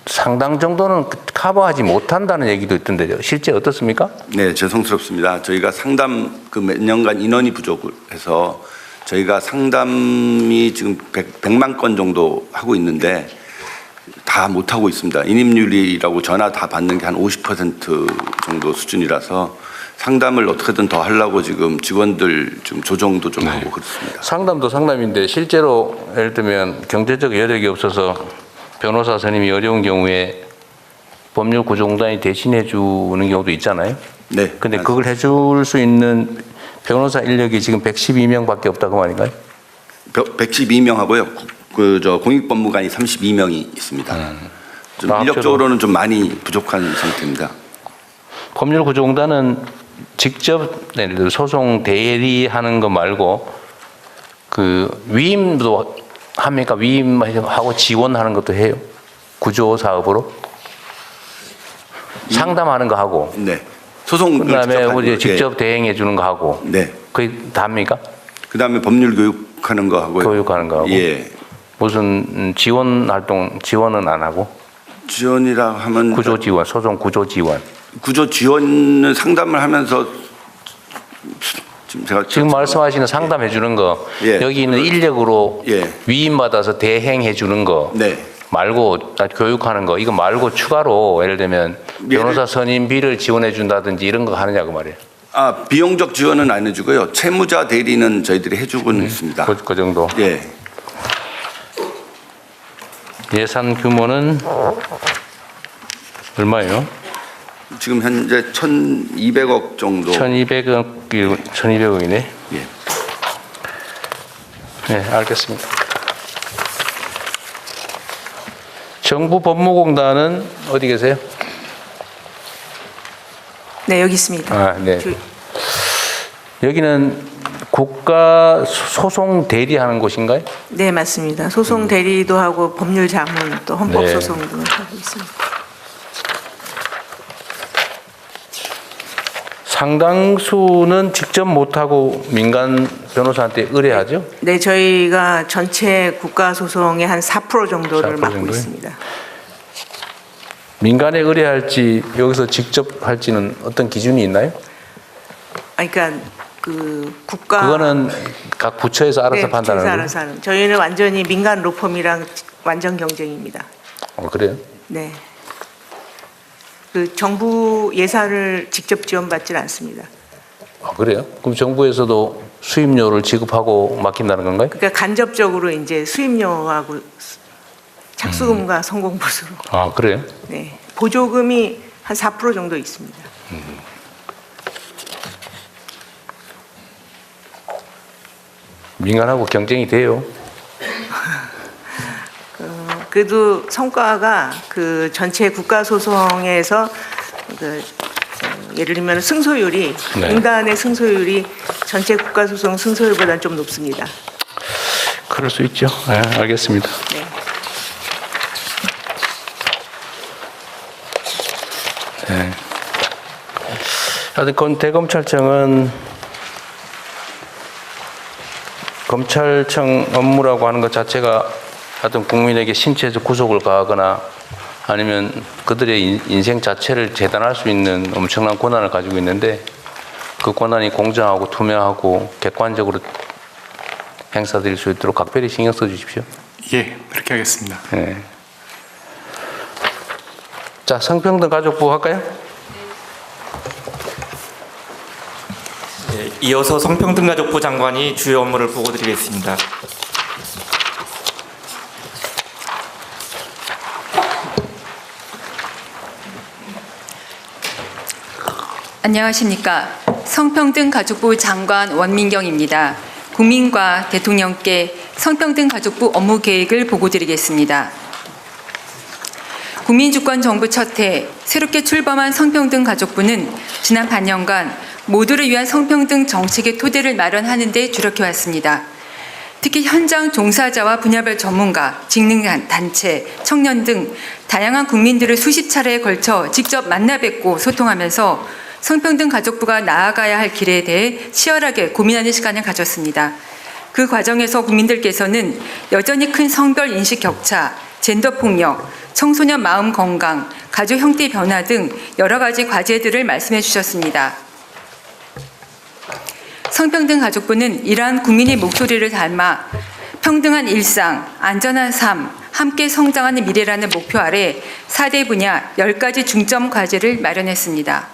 상당 정도는 커버하지 못한다는 얘기도 있던데요. 실제 어떻습니까? 네, 죄송스럽습니다. 저희가 상담 몇 년간 인원이 부족해서 저희가 상담이 지금 100만 건 정도 하고 있는데 다 못하고 있습니다. 인입률이라고 전화 다 받는 게 한 50% 정도 수준이라서 상담을 어떻게든 더 하려고 지금 직원들 좀 조정도 좀 하고 그렇습니다. 상담도 상담인데 실제로 예를 들면 경제적 여력이 없어서 변호사 선임이 어려운 경우에 법률 구조공단이 대신해 주는 경우도 있잖아요. 네. 근데 그걸 해줄 수 있는 변호사 인력이 지금 112명밖에 없다고 말인가요? 112명 하고요. 공익법무관이 32명이 있습니다. 좀 합쳐도- 인력적으로는 좀 많이 부족한 상태입니다. 법률 구조공단은 직접 예를 들어 소송 대리하는 거 말고 그 위임도 합니까? 위임하고 지원하는 것도 해요. 구조 사업으로 상담하는 거 하고 네. 소송을 그다음에 직접 하는 이제 거. 직접 대행해 주는 거 하고 네. 그게 다 합니까? 그다음에 법률 교육하는 거 하고요. 교육하는 거 하고 예. 무슨 지원 활동 지원은 안 하고 지원이라 하면 구조 지원 소송 구조 지원 구조 지원은 상담을 하면서 지금 제가 지금 말씀하시는 상담해 주는 거 예. 여기 있는 인력으로 예. 위임 받아서 대행해 주는 거 네. 말고 교육하는 거 이거 말고 추가로 예를 들면 변호사 선임비를 지원해 준다든지 이런 거 하느냐고 말이에요. 비용적 지원은 안 해주고요. 채무자 대리는 저희들이 해주고는 있습니다. 그 정도. 예. 예산 규모는 얼마예요? 지금 현재 1,200억 정도. 1,200억이네. 예. 네, 알겠습니다. 정부 법무공단은 어디 계세요? 네, 여기 있습니다. 아, 네. 여기는 국가 소송 대리하는 곳인가요? 네, 맞습니다. 소송 대리도 하고 법률 자문 또 헌법 네. 소송도 하고 있습니다. 상당수는 직접 못하고 민간 변호사한테 의뢰하죠? 네, 저희가 전체 국가 소송의 한 4% 정도를 4% 맡고 정도요? 있습니다. 민간에 의뢰할지 여기서 직접 할지는 어떤 기준이 있나요? 그러니까 그 국가 그거는 각 부처에서 알아서 네, 판단하는 거예요? 알아서 하는. 저희는 완전히 민간 로펌이랑 완전 경쟁입니다. 그래요? 네. 그 정부 예산을 직접 지원받지는 않습니다. 그래요? 그럼 정부에서도 수임료를 지급하고 맡긴다는 건가요? 그러니까 간접적으로 이제 수임료하고 착수금과 성공보수로. 그래요? 네. 보조금이 한 4% 정도 있습니다. 민간하고 경쟁이 돼요? 그래도 성과가 그 전체 국가 소송에서 예를 들면 승소율이 네. 민간의 승소율이 전체 국가 소송 승소율보다는 좀 높습니다. 그럴 수 있죠. 네, 알겠습니다. 네. 네. 하여튼 대검찰청은 검찰청 업무라고 하는 것 자체가 하여튼 국민에게 신체적 구속을 가하거나 아니면 그들의 인생 자체를 재단할 수 있는 엄청난 권한을 가지고 있는데 그 권한이 공정하고 투명하고 객관적으로 행사될 수 있도록 각별히 신경 써 주십시오. 예, 그렇게 하겠습니다. 네. 자, 성평등 가족부 할까요? 네, 이어서 성평등가족부 장관이 주요 업무를 보고드리겠습니다. 안녕하십니까. 성평등가족부 장관 원민경입니다. 국민과 대통령께 성평등가족부 업무 계획을 보고드리겠습니다. 국민주권정부 첫해 새롭게 출범한 성평등가족부는 지난 반년간 모두를 위한 성평등 정책의 토대를 마련하는 데 주력해왔습니다. 특히 현장 종사자와 분야별 전문가, 직능단체, 청년 등 다양한 국민들을 수십 차례에 걸쳐 직접 만나 뵙고 소통하면서 성평등 가족부가 나아가야 할 길에 대해 치열하게 고민하는 시간을 가졌습니다. 그 과정에서 국민들께서는 여전히 큰 성별 인식 격차, 젠더 폭력, 청소년 마음 건강, 가족 형태 변화 등 여러 가지 과제들을 말씀해 주셨습니다. 성평등 가족부는 이러한 국민의 목소리를 담아 평등한 일상, 안전한 삶, 함께 성장하는 미래라는 목표 아래 4대 분야 10가지 중점 과제를 마련했습니다.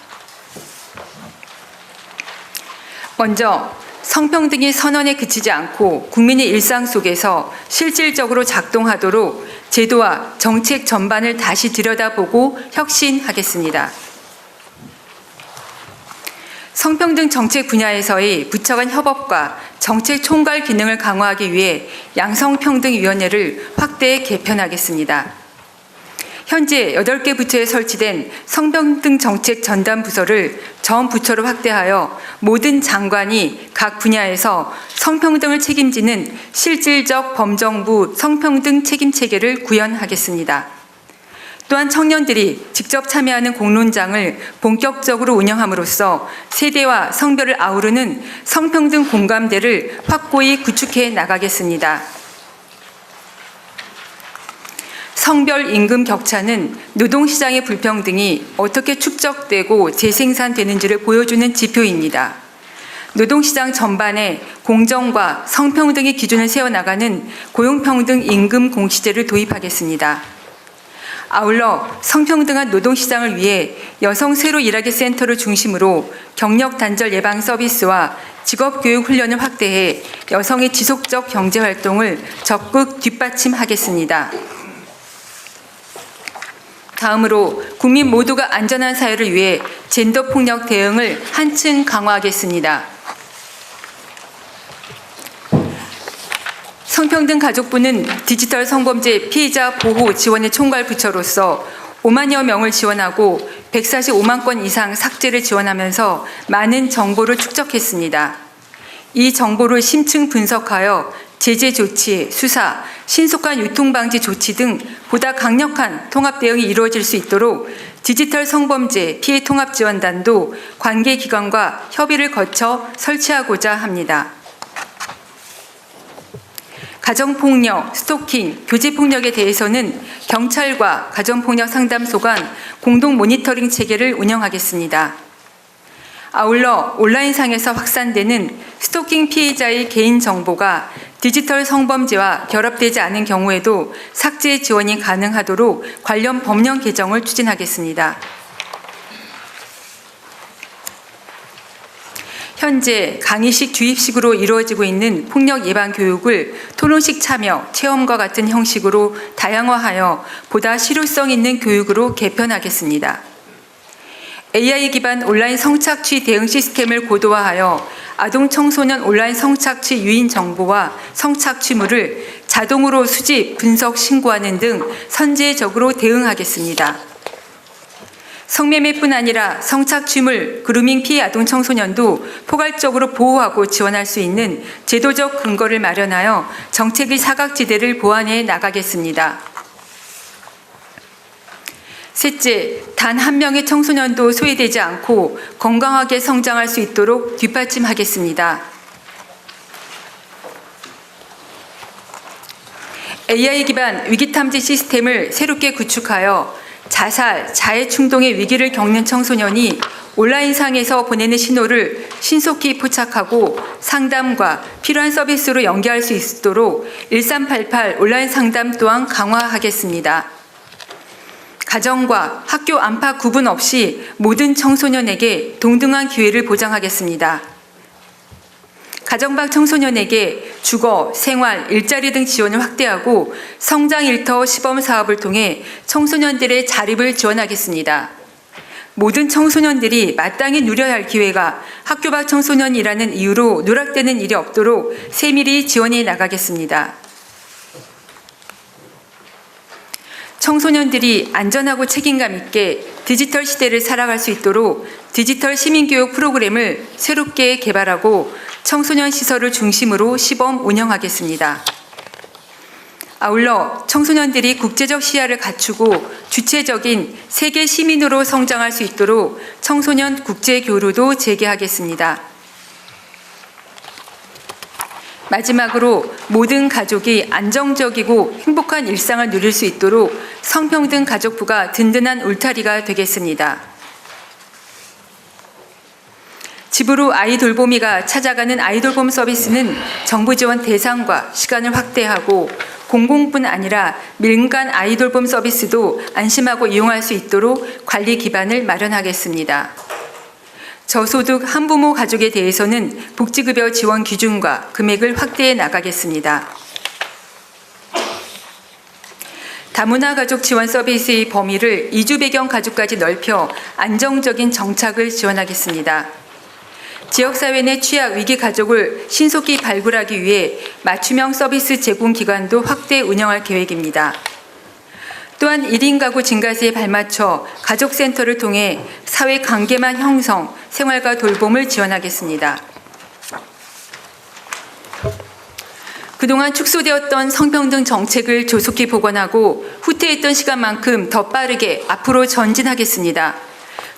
먼저 성평등이 선언에 그치지 않고 국민의 일상 속에서 실질적으로 작동하도록 제도와 정책 전반을 다시 들여다보고 혁신하겠습니다. 성평등 정책 분야에서의 부처 간 협업과 정책 총괄 기능을 강화하기 위해 양성평등위원회를 확대 개편하겠습니다. 현재 8개 부처에 설치된 성평등 정책 전담 부서를 전 부처로 확대하여 모든 장관이 각 분야에서 성평등을 책임지는 실질적 범정부 성평등 책임 체계를 구현하겠습니다. 또한 청년들이 직접 참여하는 공론장을 본격적으로 운영함으로써 세대와 성별을 아우르는 성평등 공감대를 확고히 구축해 나가겠습니다. 성별 임금 격차는 노동시장의 불평등이 어떻게 축적되고 재생산되는지를 보여주는 지표입니다. 노동시장 전반에 공정과 성평등의 기준을 세워나가는 고용평등 임금 공시제를 도입하겠습니다. 아울러 성평등한 노동시장을 위해 여성 새로 일하기 센터를 중심으로 경력 단절 예방 서비스와 직업교육 훈련을 확대해 여성의 지속적 경제활동을 적극 뒷받침하겠습니다. 다음으로 국민 모두가 안전한 사회를 위해 젠더 폭력 대응을 한층 강화하겠습니다. 성평등 가족부는 디지털 성범죄 피해자 보호 지원의 총괄 부처로서 5만여 명을 지원하고 145만 건 이상 삭제를 지원하면서 많은 정보를 축적했습니다. 이 정보를 심층 분석하여 제재 조치, 수사, 신속한 유통방지 조치 등 보다 강력한 통합 대응이 이루어질 수 있도록 디지털 성범죄 피해 통합 지원단도 관계기관과 협의를 거쳐 설치하고자 합니다. 가정폭력, 스토킹, 교제폭력에 대해서는 경찰과 가정폭력 상담소 간 공동 모니터링 체계를 운영하겠습니다. 아울러 온라인상에서 확산되는 스토킹 피해자의 개인정보가 디지털 성범죄와 결합되지 않은 경우에도 삭제 지원이 가능하도록 관련 법령 개정을 추진하겠습니다. 현재 강의식 주입식으로 이루어지고 있는 폭력 예방 교육을 토론식 참여, 체험과 같은 형식으로 다양화하여 보다 실효성 있는 교육으로 개편하겠습니다. AI 기반 온라인 성착취 대응 시스템을 고도화하여 아동 청소년 온라인 성착취 유인 정보와 성착취물을 자동으로 수집, 분석, 신고하는 등 선제적으로 대응하겠습니다. 성매매뿐 아니라 성착취물, 그루밍 피해 아동 청소년도 포괄적으로 보호하고 지원할 수 있는 제도적 근거를 마련하여 정책의 사각지대를 보완해 나가겠습니다. 셋째, 단 한 명의 청소년도 소외되지 않고 건강하게 성장할 수 있도록 뒷받침하겠습니다. AI 기반 위기탐지 시스템을 새롭게 구축하여 자살, 자해 충동의 위기를 겪는 청소년이 온라인상에서 보내는 신호를 신속히 포착하고 상담과 필요한 서비스로 연계할 수 있도록 1388 온라인 상담 또한 강화하겠습니다. 가정과 학교 안팎 구분 없이 모든 청소년에게 동등한 기회를 보장하겠습니다. 가정 밖 청소년에게 주거, 생활, 일자리 등 지원을 확대하고 성장 일터 시범 사업을 통해 청소년들의 자립을 지원하겠습니다. 모든 청소년들이 마땅히 누려야 할 기회가 학교 밖 청소년이라는 이유로 누락되는 일이 없도록 세밀히 지원해 나가겠습니다. 청소년들이 안전하고 책임감 있게 디지털 시대를 살아갈 수 있도록 디지털 시민교육 프로그램을 새롭게 개발하고 청소년 시설을 중심으로 시범 운영하겠습니다. 아울러 청소년들이 국제적 시야를 갖추고 주체적인 세계 시민으로 성장할 수 있도록 청소년 국제 교류도 재개하겠습니다. 마지막으로 모든 가족이 안정적이고 행복한 일상을 누릴 수 있도록 성평등 가족부가 든든한 울타리가 되겠습니다. 집으로 아이 돌보미가 찾아가는 아이돌봄 서비스는 정부 지원 대상과 시간을 확대하고 공공뿐 아니라 민간 아이돌봄 서비스도 안심하고 이용할 수 있도록 관리 기반을 마련하겠습니다. 저소득 한부모 가족에 대해서는 복지급여 지원 기준과 금액을 확대해 나가겠습니다. 다문화 가족 지원 서비스의 범위를 이주 배경 가족까지 넓혀 안정적인 정착을 지원하겠습니다. 지역사회 내 취약 위기 가족을 신속히 발굴하기 위해 맞춤형 서비스 제공 기관도 확대 운영할 계획입니다. 또한 1인 가구 증가세에 발맞춰 가족센터를 통해 사회 관계망 형성, 생활과 돌봄을 지원하겠습니다. 그동안 축소되었던 성평등 정책을 조속히 복원하고 후퇴했던 시간만큼 더 빠르게 앞으로 전진하겠습니다.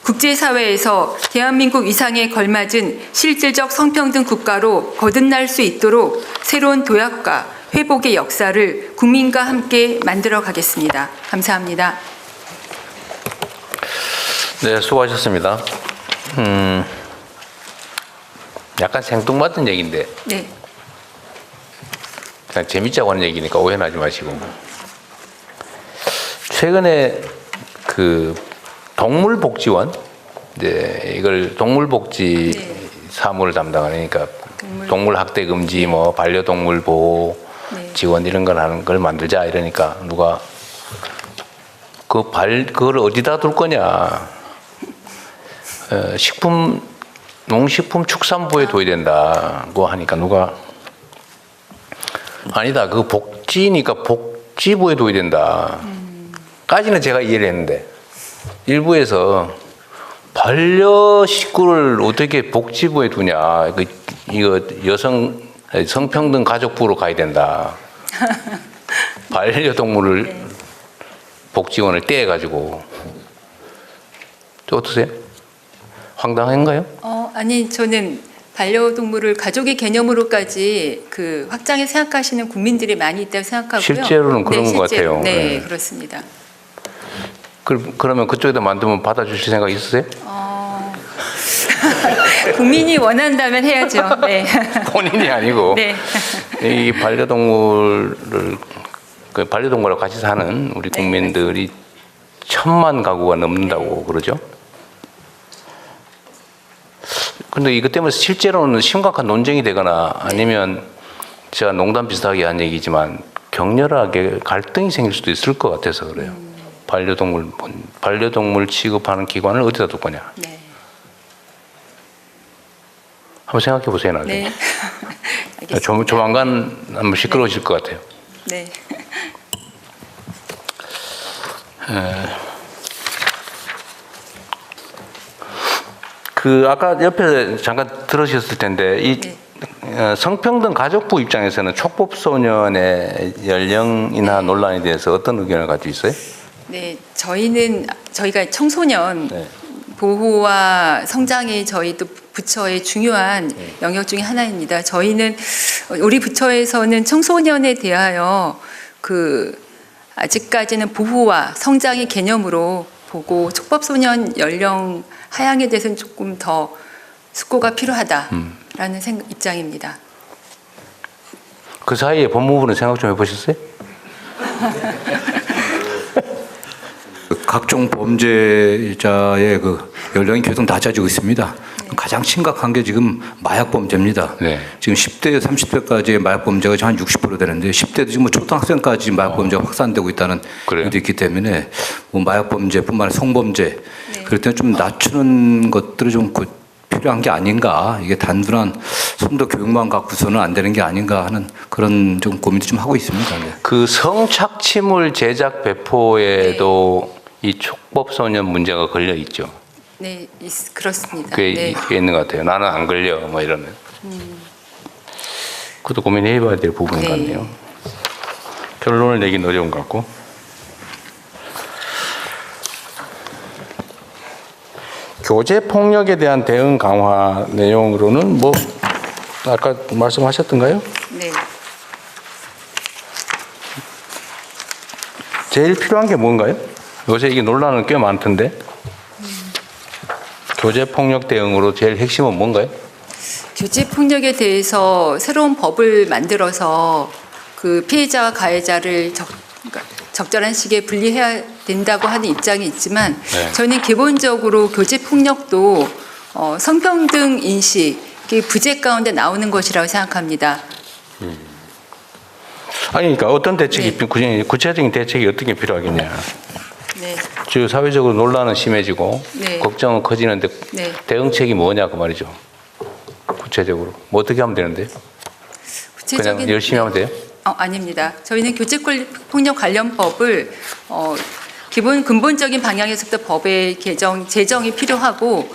국제사회에서 대한민국 위상에 걸맞은 실질적 성평등 국가로 거듭날 수 있도록 새로운 도약과 회복의 역사를 국민과 함께 만들어 가겠습니다. 감사합니다. 네, 수고하셨습니다. 약간 생뚱맞은 얘기인데 네. 그냥 재밌자고 하는 얘기니까 오해는 하지 마시고, 최근에 그 동물복지원, 이제 이걸 동물복지 네. 사무를 담당하니까 동물 학대 금지, 뭐 반려동물 보호 네. 지원 이런 걸 하는 걸 만들자 이러니까 누가 그걸 어디다 둘 거냐? 농식품축산부에 둬야 된다고 하니까 누가 아니다, 그 복지니까 복지부에 둬야 된다. 까지는 제가 이해를 했는데 일부에서 반려식구를 어떻게 복지부에 두냐, 이거 성평등 가족부로 가야 된다. 반려동물을 네. 복지원을 떼가지고. 어떠세요? 황당한가요? 아니, 저는 반려동물을 가족의 개념으로까지 확장해 생각하시는 국민들이 많이 있다고 생각하고요. 실제로는 그런 것 같아요. 네, 네. 그렇습니다. 그러면 그쪽에다 만들면 받아주실 생각 있으세요? 국민이 원한다면 해야죠. 네. 본인이 아니고. 네. 이 반려동물하고 같이 사는 우리 국민들이 1,000만 가구가 넘는다고 그러죠. 근데 이것 때문에 실제로는 심각한 논쟁이 되거나 아니면 제가 농담 비슷하게 한 얘기지만 격렬하게 갈등이 생길 수도 있을 것 같아서 그래요. 반려동물 취급하는 기관을 어디다 둘 거냐. 네. 한번 생각해 보세요, 나중에. 네. 알겠습니다. 조만간 한번 시끄러워질 것 같아요. 네. 아까 옆에 잠깐 들으셨을 텐데 성평등 가족부 입장에서는 촉법소년의 연령이나 논란에 대해서 어떤 의견을 가지고 있어요? 네, 저희가 청소년 네. 보호와 성장이 저희 또 부처의 중요한 영역 중에 하나입니다. 저희는 우리 부처에서는 청소년에 대하여 아직까지는 보호와 성장의 개념으로 보고 촉법소년 연령 하향에 대해서는 조금 더 숙고가 필요하다라는 입장입니다. 그 사이에 법무부는 생각 좀 해보셨어요? 각종 범죄자의 연령이 계속 낮아지고 있습니다. 가장 심각한 게 지금 마약 범죄입니다. 네. 지금 10대, 30대까지의 마약 범죄가 한 60% 되는데 10대도 지금 초등학생까지 마약 범죄가 확산되고 있다는 얘기도 있기 때문에 마약 범죄뿐만 아니라 성범죄 그럴 때는 좀 낮추는 것들이 좀 필요한 게 아닌가, 이게 단순한 좀 더 교육만 갖고서는 안 되는 게 아닌가 하는 그런 좀 고민도 좀 하고 있습니다. 네. 성착취물 제작 배포에도 이 촉법소년 문제가 걸려 있죠. 네, 그렇습니다. 그게 네. 있는 것 같아요. 나는 안 걸려, 뭐 이러면. 그것도 고민해봐야 될 부분 네. 같네요. 결론을 내긴 어려운 것 같고. 교제 폭력에 대한 대응 강화 내용으로는 뭐 아까 말씀하셨던가요? 네. 제일 필요한 게 뭔가요? 요새 이게 논란은 꽤 많던데. 교제 폭력 대응으로 제일 핵심은 뭔가요? 교제 폭력에 대해서 새로운 법을 만들어서 그 피해자와 가해자를 그러니까 적절한 시기에 분리해야 된다고 하는 입장이 있지만 네. 저는 기본적으로 교제 폭력도 성평등 인식이 부재 가운데 나오는 것이라고 생각합니다. 아니, 그러니까 어떤 대책이 네. 구체적인 대책이 어떻게 필요하겠냐. 네. 지금 사회적으로 논란은 심해지고 네. 걱정은 커지는데 네. 대응책이 뭐냐 그 말이죠. 구체적으로 뭐 어떻게 하면 되는데? 그냥 열심히 하면 돼요? 아닙니다. 저희는 교제폭력 관련법을 근본적인 방향에서부터 법의 제정이 필요하고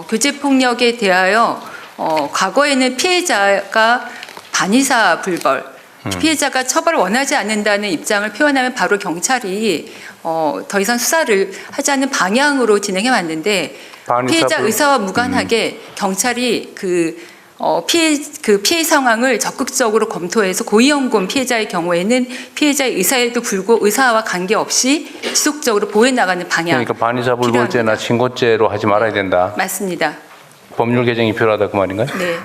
교제폭력에 대하여 과거에는 피해자가 반의사 불벌 피해자가 처벌을 원하지 않는다는 입장을 표현하면 바로 경찰이 더 이상 수사를 하지 않는 방향으로 진행해 왔는데 피해자 의사와 무관하게 경찰이 피해 상황을 적극적으로 검토해서 고위험군 피해자의 경우에는 피해자의 의사와 관계없이 지속적으로 보호해 나가는 방향. 그러니까 반의사 불벌죄나 친고죄로 하지 말아야 된다. 맞습니다. 법률 개정이 필요하다 그 말인가요? 네.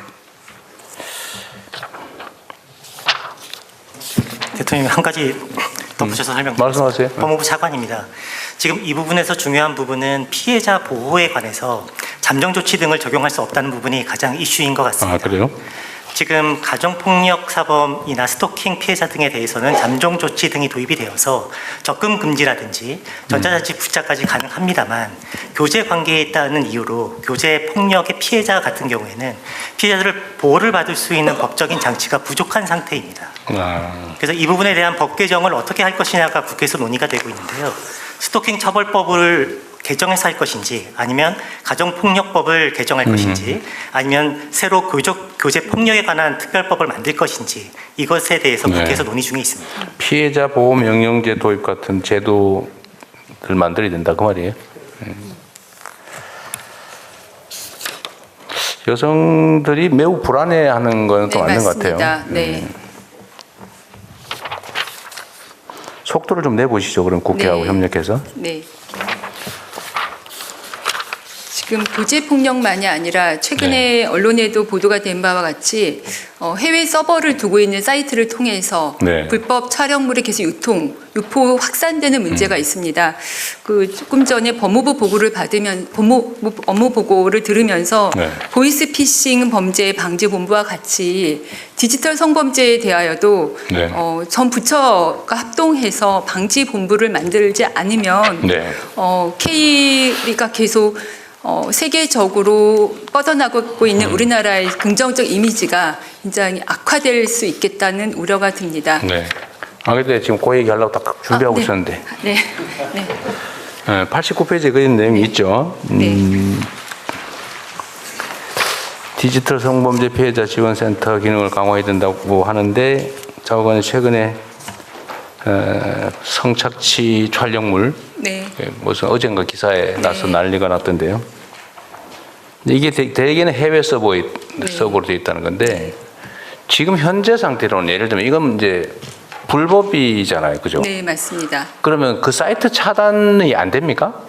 대통령님 한 가지 덧붙여서 설명드리겠습니다. 말씀하세요. 법무부 차관입니다. 지금 이 부분에서 중요한 부분은 피해자 보호에 관해서 잠정 조치 등을 적용할 수 없다는 부분이 가장 이슈인 것 같습니다. 아, 그래요? 지금 가정폭력 사범이나 스토킹 피해자 등에 대해서는 잠정 조치 등이 도입이 되어서 접근 금지라든지 전자자치 구차까지 가능합니다만 교제 관계에 있다는 이유로 교제 폭력의 피해자 같은 경우에는 피해자들을 보호를 받을 수 있는 법적인 장치가 부족한 상태입니다. 그래서 이 부분에 대한 법 개정을 어떻게 할 것이냐가 국회에서 논의가 되고 있는데요. 스토킹 처벌법을 개정해서 할 것인지 아니면 가정폭력법을 개정할 것인지 아니면 새로 교제 폭력에 관한 특별법을 만들 것인지 이것에 대해서 국회에서 논의 중에 있습니다. 피해자 보호 명령제 도입 같은 제도를 만들어야 된다 그 말이에요. 여성들이 매우 불안해하는 건 또 맞는 것 같아요. 네. 속도를 좀 내보시죠. 그럼 국회하고 네. 협력해서. 네. 지금 교제 폭력만이 아니라 최근에 언론에도 보도가 된 바와 같이 해외 서버를 두고 있는 사이트를 통해서 불법 촬영물의 계속 유포 확산되는 문제가 있습니다. 조금 전에 법무부 보고를 업무 보고를 들으면서 보이스피싱 범죄 방지 본부와 같이 디지털 성범죄에 대하여도 전 부처가 합동해서 방지 본부를 만들지 않으면 K가 계속 세계적으로 뻗어나가고 있는 우리나라의 긍정적 이미지가 굉장히 악화될 수 있겠다는 우려가 듭니다. 네. 근데 지금 그 얘기 하려고 딱 준비하고 있었는데. 네. 89페이지에 그런 내용이 있죠. 디지털 성범죄 피해자 지원센터 기능을 강화해야 된다고 하는데 장관이 최근에 성착취 촬영물 무슨 어젠가 기사에 나서 난리가 났던데요. 이게 대개는 해외 서버로 되어 있다는 건데 지금 현재 상태로는 예를 들면 이건 이제 불법이잖아요, 그죠? 네, 맞습니다. 그러면 그 사이트 차단이 안 됩니까?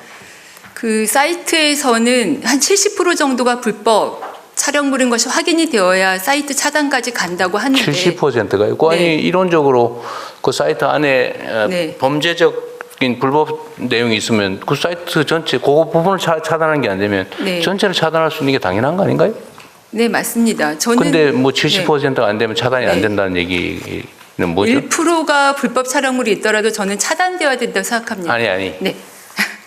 그 사이트에서는 한 70% 정도가 불법 촬영물인 것이 확인이 되어야 사이트 차단까지 간다고 하는데 70%가 있고 아니 이론적으로 그 사이트 안에 범죄적인 불법 내용이 있으면 그 사이트 전체 그 부분을 차단하는 게 안 되면 전체를 차단할 수 있는 게 당연한 거 아닌가요? 네, 맞습니다. 저는 근데 뭐 70%가 안 되면 차단이 안 된다는 얘기는 뭐죠? 1%가 불법 촬영물이 있더라도 저는 차단되어야 된다고 생각합니다. 아니. 네.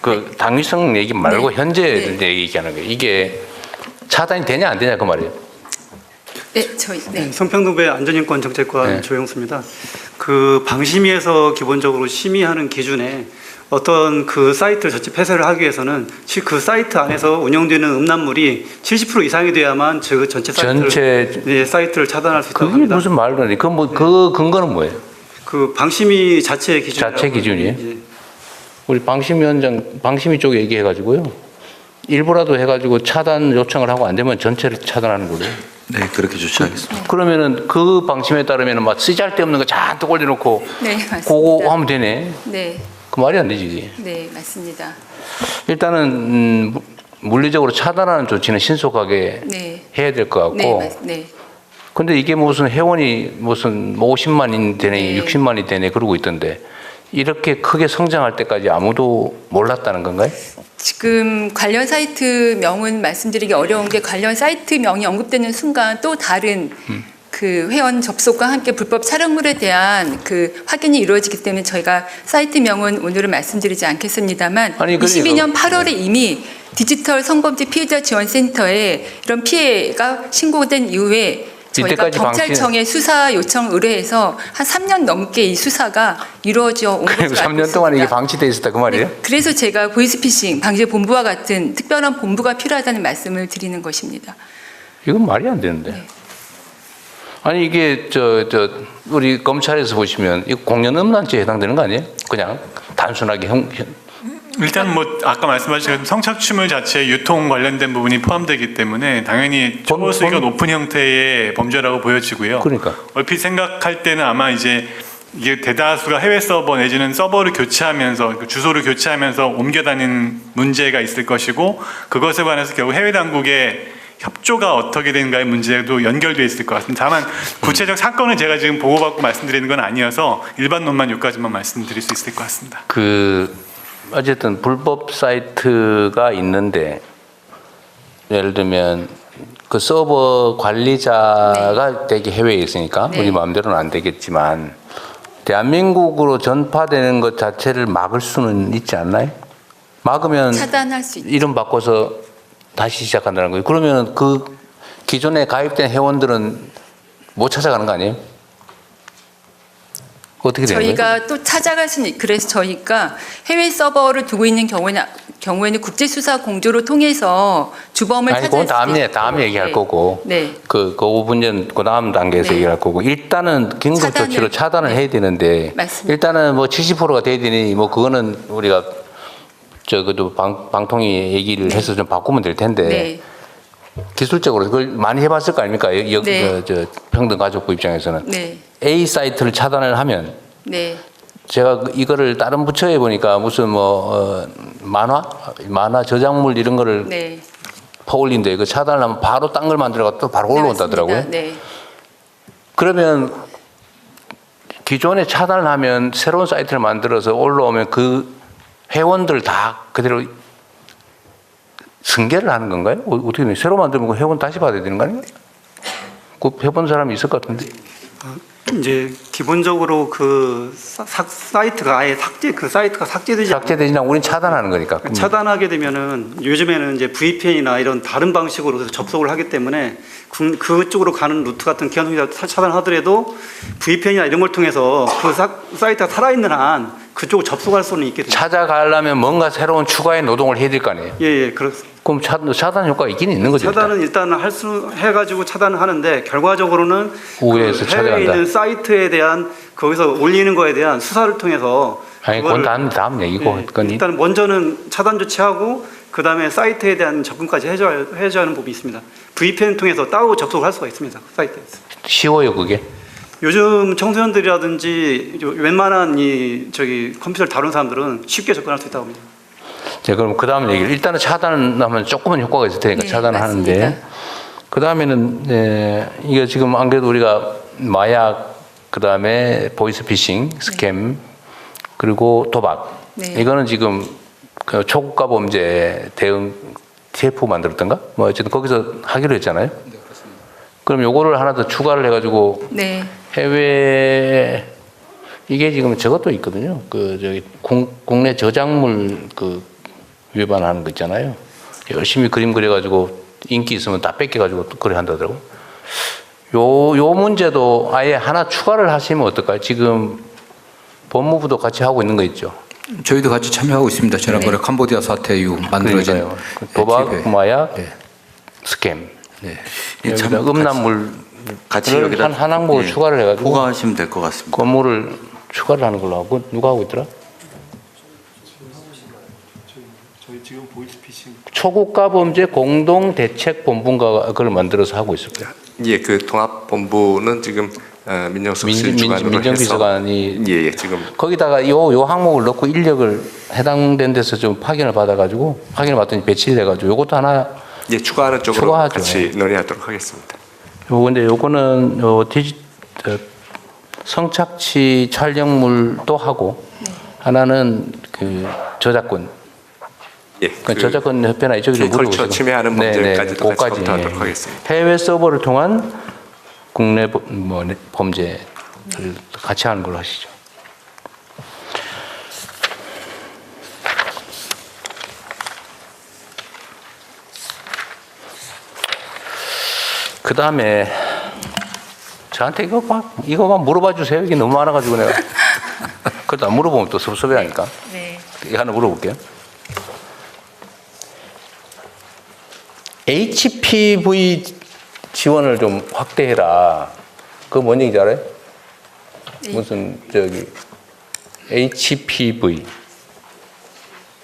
그 당위성 얘기 말고 현재 얘기하는 거예요. 이게 차단이 되냐 안 되냐 그 말이에요. 성평등부의 안전인권 정책관 조영수입니다. 그 방심위에서 기본적으로 심의하는 기준에 어떤 그 사이트를 전체 폐쇄를 하기 위해서는 그 사이트 안에서 운영되는 음란물이 70% 이상이 돼야만 그 전체 사이트를 차단할 수 있다고 그게 합니다. 무슨 말도 아니에요. 그 근거는 뭐예요? 그 방심위 자체 기준. 자체 기준이에요? 우리 방심위 쪽에 얘기해가지고요. 일부라도 해가지고 차단 요청을 하고 안 되면 전체를 차단하는 거예요. 네, 그렇게 조치하겠습니다. 그러면은 그 방침에 따르면 막 쓰잘데없는 거 잔뜩 올려놓고 네, 맞습니다. 그거 하면 되네. 네, 그 말이 안 되지 이게. 네, 맞습니다. 일단은 물리적으로 차단하는 조치는 신속하게 네. 해야 될 것 같고. 네. 근데 이게 무슨 회원이 무슨 50만이 되네, 네. 60만이 되네 그러고 있던데 이렇게 크게 성장할 때까지 아무도 몰랐다는 건가요? 지금 관련 사이트 명은 말씀드리기 어려운 게 관련 사이트 명이 언급되는 순간 또 다른 그 회원 접속과 함께 불법 촬영물에 대한 그 확인이 이루어지기 때문에 저희가 사이트 명은 오늘은 말씀드리지 않겠습니다만 아니, 그러니까 22년 8월에 이미 디지털 성범죄 피해자 지원센터에 이런 피해가 신고된 이후에 저희가 이때까지 경찰청에 수사 요청 의뢰해서 한 3년 넘게 이 수사가 이루어져 온 것으로 알고 3년 동안 이게 있습니다. 방치돼 있었다 그 말이에요? 네, 그래서 제가 보이스피싱 방지 본부와 같은 특별한 본부가 필요하다는 말씀을 드리는 것입니다. 이건 말이 안 되는데. 네. 아니 이게 우리 검찰에서 보시면 이거 공연 음란죄에 해당되는 거 아니에요? 그냥 단순하게 일단 뭐 아까 말씀하신 성착취물 자체에 유통 관련된 부분이 포함되기 때문에 당연히 초보 수익이 높은 형태의 범죄라고 보여지고요. 그러니까. 얼핏 생각할 때는 아마 이제 이게 대다수가 해외 서버 내지는 서버를 교체하면서 주소를 교체하면서 옮겨 다니는 문제가 있을 것이고 그것에 관해서 결국 해외 당국의 협조가 어떻게 되는가의 문제도 연결되어 있을 것 같습니다. 다만 구체적 사건은 제가 지금 보고받고 말씀드리는 건 아니어서 일반론만 여기까지만 말씀드릴 수 있을 것 같습니다. 어쨌든 불법 사이트가 있는데 예를 들면 그 서버 관리자가 되게 해외에 있으니까 네. 우리 마음대로는 안 되겠지만 대한민국으로 전파되는 것 자체를 막을 수는 있지 않나요? 막으면 차단할 수 있죠. 이름 바꿔서 다시 시작한다는 거예요. 그러면 그 기존에 가입된 회원들은 못 찾아가는 거 아니에요? 어떻게 되는 거예요? 저희가 또 찾아갈 수는 그래서 저희가 해외 서버를 두고 있는 경우에는 국제수사 공조를 통해서 주범을 아니, 찾을 그건 수 다음에 얘기할 네. 거고. 네. 그 5분전 그 다음 단계에서 네. 얘기할 거고. 일단은 긴급 조치로 차단을 해야 되는데. 맞습니다. 일단은 뭐 70%가 돼야 되니 뭐 그거는 우리가 그도 방통위 얘기를 해서 좀 바꾸면 될 텐데. 네. 기술적으로 그걸 많이 해봤을 거 아닙니까? 네. 평등가족부 입장에서는. 네. A 사이트를 차단을 하면 네. 제가 이거를 다른 부처에 보니까 무슨 만화 저작물 이런 거를 네. 퍼올린데 그 차단을 하면 바로 딴 걸 만들어가 또 바로 올라온다더라고요. 네. 그러면 기존에 차단을 하면 새로운 사이트를 만들어서 올라오면 그 회원들 다 그대로 승계를 하는 건가요? 어떻게 돼요? 새로 만들면 그 회원 다시 받아야 되는 거 아니에요? 그 해본 사람이 있을 것 같은데. 이제 기본적으로 그 사이트가 아예 사이트가 삭제되지 삭제되지나 우린 차단하는 거니까. 차단하게 되면은 요즘에는 이제 VPN이나 이런 다른 방식으로 접속을 하기 때문에 그쪽으로 가는 루트 같은 기관통이 차단하더라도 VPN이나 이런 걸 통해서 그 사이트가 살아있는 한 그쪽으로 접속할 수는 있게 됩니다. 찾아가려면 뭔가 새로운 추가의 노동을 해야 될 거 아니에요? 예, 그렇습니다. 그럼 차단 효과가 있긴 있는 거죠? 차단은 일단 할 수 해가지고 차단을 하는데 결과적으로는 우회해서 그 해외에 찾아간다. 있는 사이트에 대한 거기서 올리는 거에 대한 수사를 통해서 아니, 그건 다음 얘기고. 예, 그건 일단 먼저는 차단 조치하고 그 다음에 사이트에 대한 접근까지 해줘야 하는 법이 있습니다. VPN 통해서 따로 접속을 할 수가 있습니다. 사이트에서. 쉬워요, 그게? 요즘 청소년들이라든지 웬만한 컴퓨터를 다룬 사람들은 쉽게 접근할 수 있다고 합니다. 자, 그럼 그 다음 얘기를 일단은 차단하면 조금은 효과가 있을 테니까 네, 차단을 맞습니다. 하는데 그 다음에는 이게 지금 안 그래도 우리가 마약 그 다음에 보이스피싱 스캠 그리고 도박 네. 이거는 지금 그 초국가 범죄 대응 TF 만들었던가 뭐 어쨌든 거기서 하기로 했잖아요. 네, 그렇습니다. 그럼 요거를 하나 더 추가를 해가지고 네. 해외 이게 지금 저것도 있거든요. 국내 저작물 위반하는 거 있잖아요. 열심히 그림 그려가지고 인기 있으면 다 뺏겨가지고 또 그래 한다더라고. 요 문제도 아예 하나 추가를 하시면 어떨까요? 지금 법무부도 같이 하고 있는 거 있죠. 저희도 같이 참여하고 있습니다. 지난번에 캄보디아 사태 이후 만들어진 그러니까요. 도박, 기회. 마약, 네. 스캠. 네. 여기다 음란물 같이 여기다 한 항목을 추가를 해가지고 포괄하시면 될 것 같습니다. 건물을 추가를 하는 걸로 하고 누가 하고 있더라? 저희 지금 보이스피싱 초고가 범죄 공동 대책 본부가 그걸 만들어서 하고 있을 거예요. 예, 그 통합본부는 지금 민정수석실 주관으로 민정비서관이 해서 예, 지금 거기다가 요 항목을 넣고 인력을 해당된 데서 좀 확인을 받아가지고 확인을 받더니 배치를 해가지고 요것도 하나 예, 추가하는 쪽으로 추가하죠. 같이 논의하도록 하겠습니다. 근데 요거는 성착취 촬영물도 하고 하나는 그 저작권. 예, 그 저작권 협회나 이쪽에서 컬처 침해하는 범죄까지도 같이 검토하도록 하겠습니다. 해외 서버를 통한 국내 범죄를 같이 하는 걸로 하시죠. 그 다음에 저한테 이거만 물어봐 주세요. 이게 너무 많아가지고 내가 그래도 안 물어보면 또 섭섭해하니까. 네. 이거 하나 물어볼게요. HPV 지원을 좀 확대해라. 그거 뭔 얘기인지 알아요? 무슨 HPV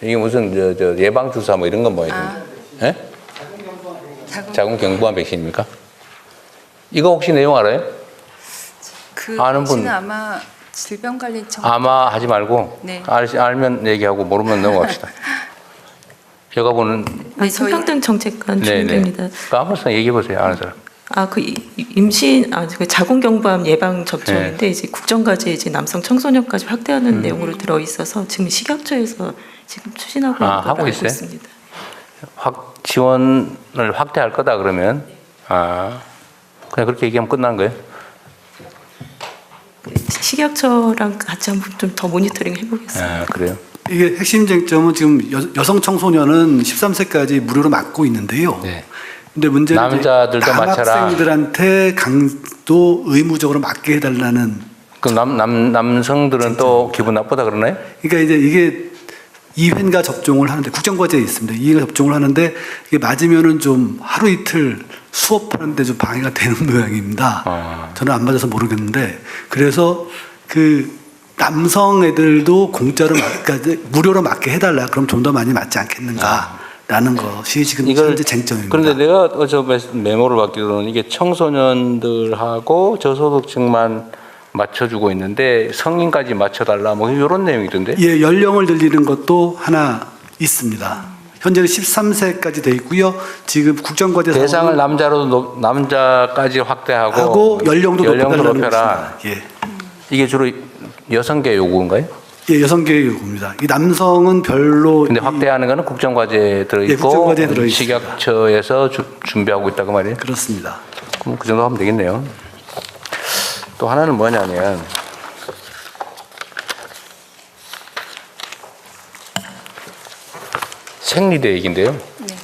이게 무슨 예방 주사 뭐 이런 건 뭐예요? 예? 자궁경부암 백신입니까? 이거 혹시 내용 알아요? 그 아는 분? 백신은 아마 질병관리청. 아마 하지 말고 네. 알면 얘기하고 모르면 넘어갑시다. 제가 보는 성평등 정책관 주임입니다. 아무튼 얘기해 보세요. 아는 사람. 그 임신, 그 자궁경부암 예방 접종인데 이제 국정과제 이제 남성 청소년까지 확대하는 내용으로 들어 있어서 지금 식약처에서 지금 추진하고 있는 걸로 알고 있어요? 있습니다. 지원을 확대할 거다 그러면 그냥 그렇게 얘기하면 끝난 거예요? 식약처랑 같이 한번 좀 더 모니터링 해보겠습니다. 그래요? 이게 핵심 쟁점은 지금 여성 청소년은 13세까지 무료로 맞고 있는데요. 네. 근데 문제는 남자들도 맞춰라. 남학생들한테 강도 의무적으로 맞게 해달라는. 그럼 남성들은 또 기분 나쁘다 그러나요? 그러니까 이제 이게 2회인가 접종을 하는데 국정과제에 있습니다. 2회 접종을 하는데 이게 맞으면은 좀 하루 이틀 수업하는데 좀 방해가 되는 모양입니다. 저는 안 맞아서 모르겠는데 그래서 그 남성 애들도 공짜로 무료로 맞게 해달라. 그럼 좀 더 많이 맞지 않겠는가라는 것이 지금 현재 쟁점입니다. 그런데 내가 메모를 받기로는 이게 청소년들하고 저소득층만 맞춰주고 있는데 성인까지 맞춰달라 뭐 이런 내용이던데? 예, 연령을 늘리는 것도 하나 있습니다. 현재는 13세까지 돼 있고요. 지금 국정과제 대상을 남자까지 확대하고 연령도 높여라. 예. 이게 주로 여성계 요구인가요? 예, 여성계 요구입니다. 이 남성은 별로. 근데 확대하는 거는 국정과제에 들어있고 예, 국정과제에 들어있습니다. 식약처에서 준비하고 있다 그 말이에요? 그렇습니다. 그럼 그 정도 하면 되겠네요. 또 하나는 뭐냐면 생리대 얘기인데요. 네.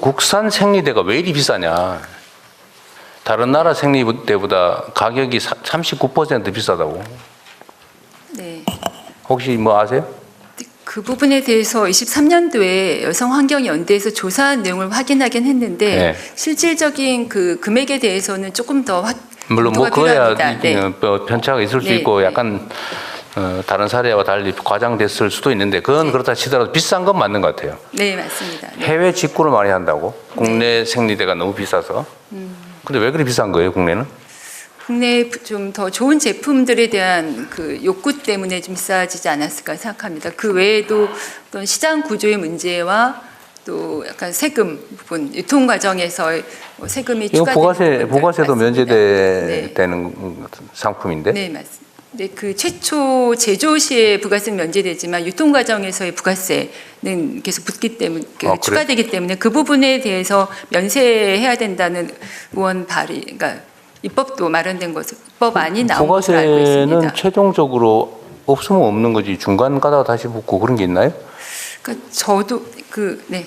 국산 생리대가 왜 이리 비싸냐? 다른 나라 생리대보다 가격이 39% 비싸다고. 네. 혹시 뭐 아세요? 그 부분에 대해서 23년도에 여성환경연대에서 조사한 내용을 확인하긴 했는데 네. 실질적인 그 금액에 대해서는 조금 더 물론 뭐 검토가 그거야 필요합니다. 편차가 있을 수 네, 있고 네. 약간 다른 사례와 달리 과장됐을 수도 있는데 그건 그렇다 치더라도 비싼 건 맞는 것 같아요. 네, 맞습니다. 네. 해외 직구를 많이 한다고? 국내 생리대가 너무 비싸서. 근데 왜 그리 비싼 거예요, 국내는? 국내 좀 더 좋은 제품들에 대한 그 욕구 때문에 좀 비싸지지 않았을까 생각합니다. 그 외에도 어떤 시장 구조의 문제와 또 약간 세금 부분, 유통 과정에서 세금이 이거 추가되는 부가세도 맞습니다. 면제되는 상품인데? 네, 맞습니다. 네, 그 최초 제조 시에 부가세는 면제되지만 유통 과정에서의 부가세는 계속 붙기 때문에 추가되기 때문에 그 부분에 대해서 면세해야 된다는 의원 발의, 그러니까 입법도 마련된 것으로 입법안이 나온 것으로 알고 있습니다. 부가세는 최종적으로 없으면 없는 거지 중간 가다가 다시 붙고 그런 게 있나요? 그러니까 저도 네.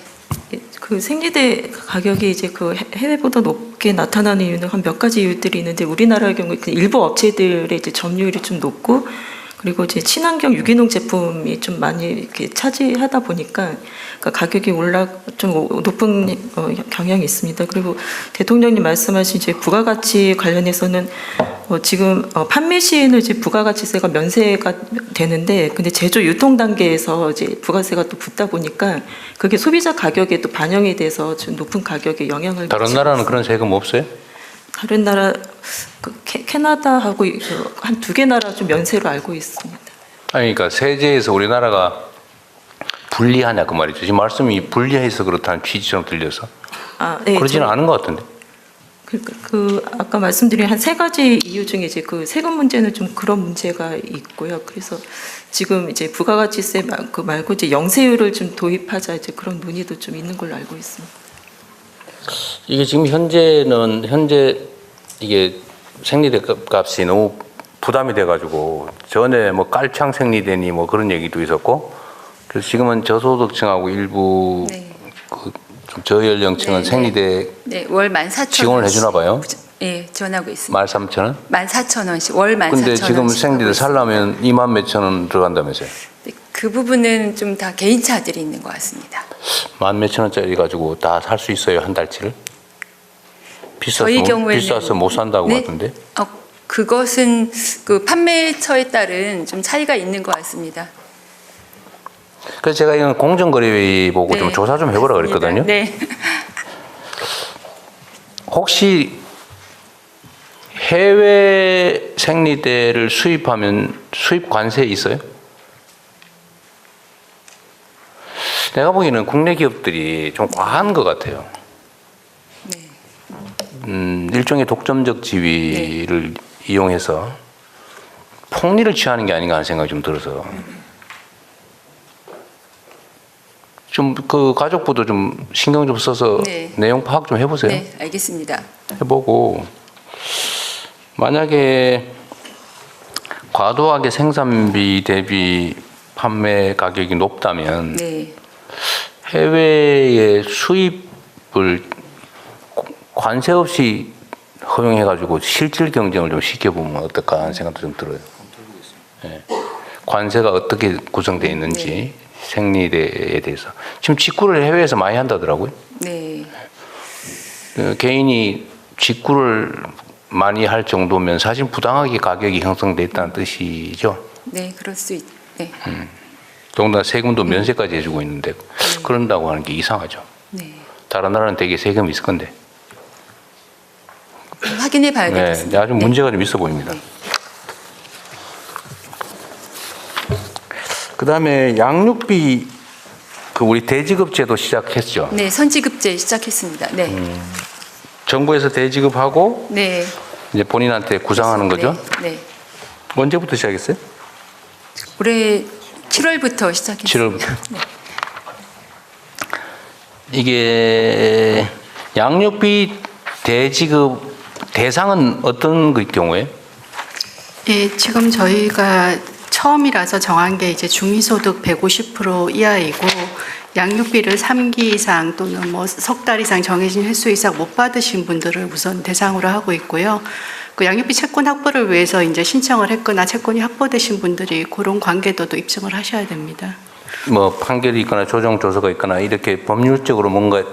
그 생리대 가격이 이제 그 해외보다 높게 나타나는 이유는 한 몇 가지 이유들이 있는데 우리나라의 경우에 일부 업체들의 이제 점유율이 좀 높고 그리고 이제 친환경 유기농 제품이 좀 많이 이렇게 차지하다 보니까 그러니까 가격이 좀 높은 경향이 있습니다. 그리고 대통령님 말씀하신 이제 부가가치 관련해서는 지금 판매 시에는 이제 부가가치세가 면세가 되는데 근데 제조 유통 단계에서 이제 부가세가 또 붙다 보니까 그게 소비자 가격에 또 반영이 돼서 좀 높은 가격에 영향을 다른 미치고 나라는 있습니다. 그런 세금 없어요? 다른 나라 캐나다하고 한 2개 나라 좀 면세로 알고 있습니다. 아니 그러니까 세제에서 우리나라가 불리하냐 그 말이죠. 지금 말씀이 불리해서 그렇다는 취지처럼 들려서 네, 그러지는 않은 것 같은데. 그 아까 말씀드린 한 3가지 이유 중에 이제 그 세금 문제는 좀 그런 문제가 있고요. 그래서 지금 이제 부가가치세 말고 이제 영세율을 좀 도입하자 이제 그런 논의도 좀 있는 걸로 알고 있습니다. 이게 지금 현재 이게 생리대 값이 너무 부담이 돼가지고 전에 뭐 깔창 생리대니 뭐 그런 얘기도 있었고 그래서 지금은 저소득층하고 일부 좀 저연령층은 생리대 월 14,000원 지원을 해주나 봐요. 예, 지원하고 있습니다. 13,000원? 14,000원씩 월 14,000원. 근데 지금 생리대 살려면 2만 몇천 원 들어간다면서요? 그 부분은 좀 다 개인차들이 있는 것 같습니다. 1만 몇천 원짜리 가지고 다 살 수 있어요 한 달치를? 저희 경우에는 비싸서 못 산다고 하던데? 그것은 그 판매처에 따른 좀 차이가 있는 것 같습니다. 그래서 제가 이건 공정거래위 보고 좀 조사 좀 해보라 그랬거든요. 네. 혹시 해외 생리대를 수입하면 수입 관세 있어요? 내가 보기에는 국내 기업들이 좀 과한 것 같아요. 일종의 독점적 지위를 이용해서 폭리를 취하는 게 아닌가 하는 생각이 좀 들어서 좀 그 가족부도 좀 신경 좀 써서 내용 파악 좀 해보세요. 네, 알겠습니다. 해보고 만약에 과도하게 생산비 대비 판매 가격이 높다면 해외의 수입을 관세 없이 허용해가지고 실질 경쟁을 좀 시켜보면 어떨까 하는 생각도 좀 들어요. 네. 관세가 어떻게 구성되어 있는지 생리대에 대해서 지금 직구를 해외에서 많이 한다더라고요. 네. 개인이 직구를 많이 할 정도면 사실 부당하게 가격이 형성돼 있다는 뜻이죠. 네, 그럴 수 있. 네. 더군다나 세금도 면세까지 해주고 있는데 그런다고 하는 게 이상하죠. 네. 다른 나라는 되게 세금이 있을 건데. 확인해 봐야겠습니다. 네, 아주 문제가 좀 있어 보입니다. 그다음에 양육비 그 우리 대지급제도 시작했죠. 네, 선지급제 시작했습니다. 네. 정부에서 대지급하고 네. 이제 본인한테 구상하는 거죠. 네. 언제부터 시작했어요? 올해 7월부터 시작했습니다. 7월부터. 네. 이게 양육비 대지급 대상은 어떤 그 경우에? 예, 지금 저희가 처음이라서 정한 게 이제 중위소득 150% 이하이고 양육비를 3기 이상 또는 뭐 석 달 이상 정해진 횟수 이상 못 받으신 분들을 우선 대상으로 하고 있고요. 그 양육비 채권 확보를 위해서 이제 신청을 했거나 채권이 확보되신 분들이 그런 관계도도 입증을 하셔야 됩니다. 뭐 판결이 있거나 조정 조서가 있거나 이렇게 법률적으로 뭔가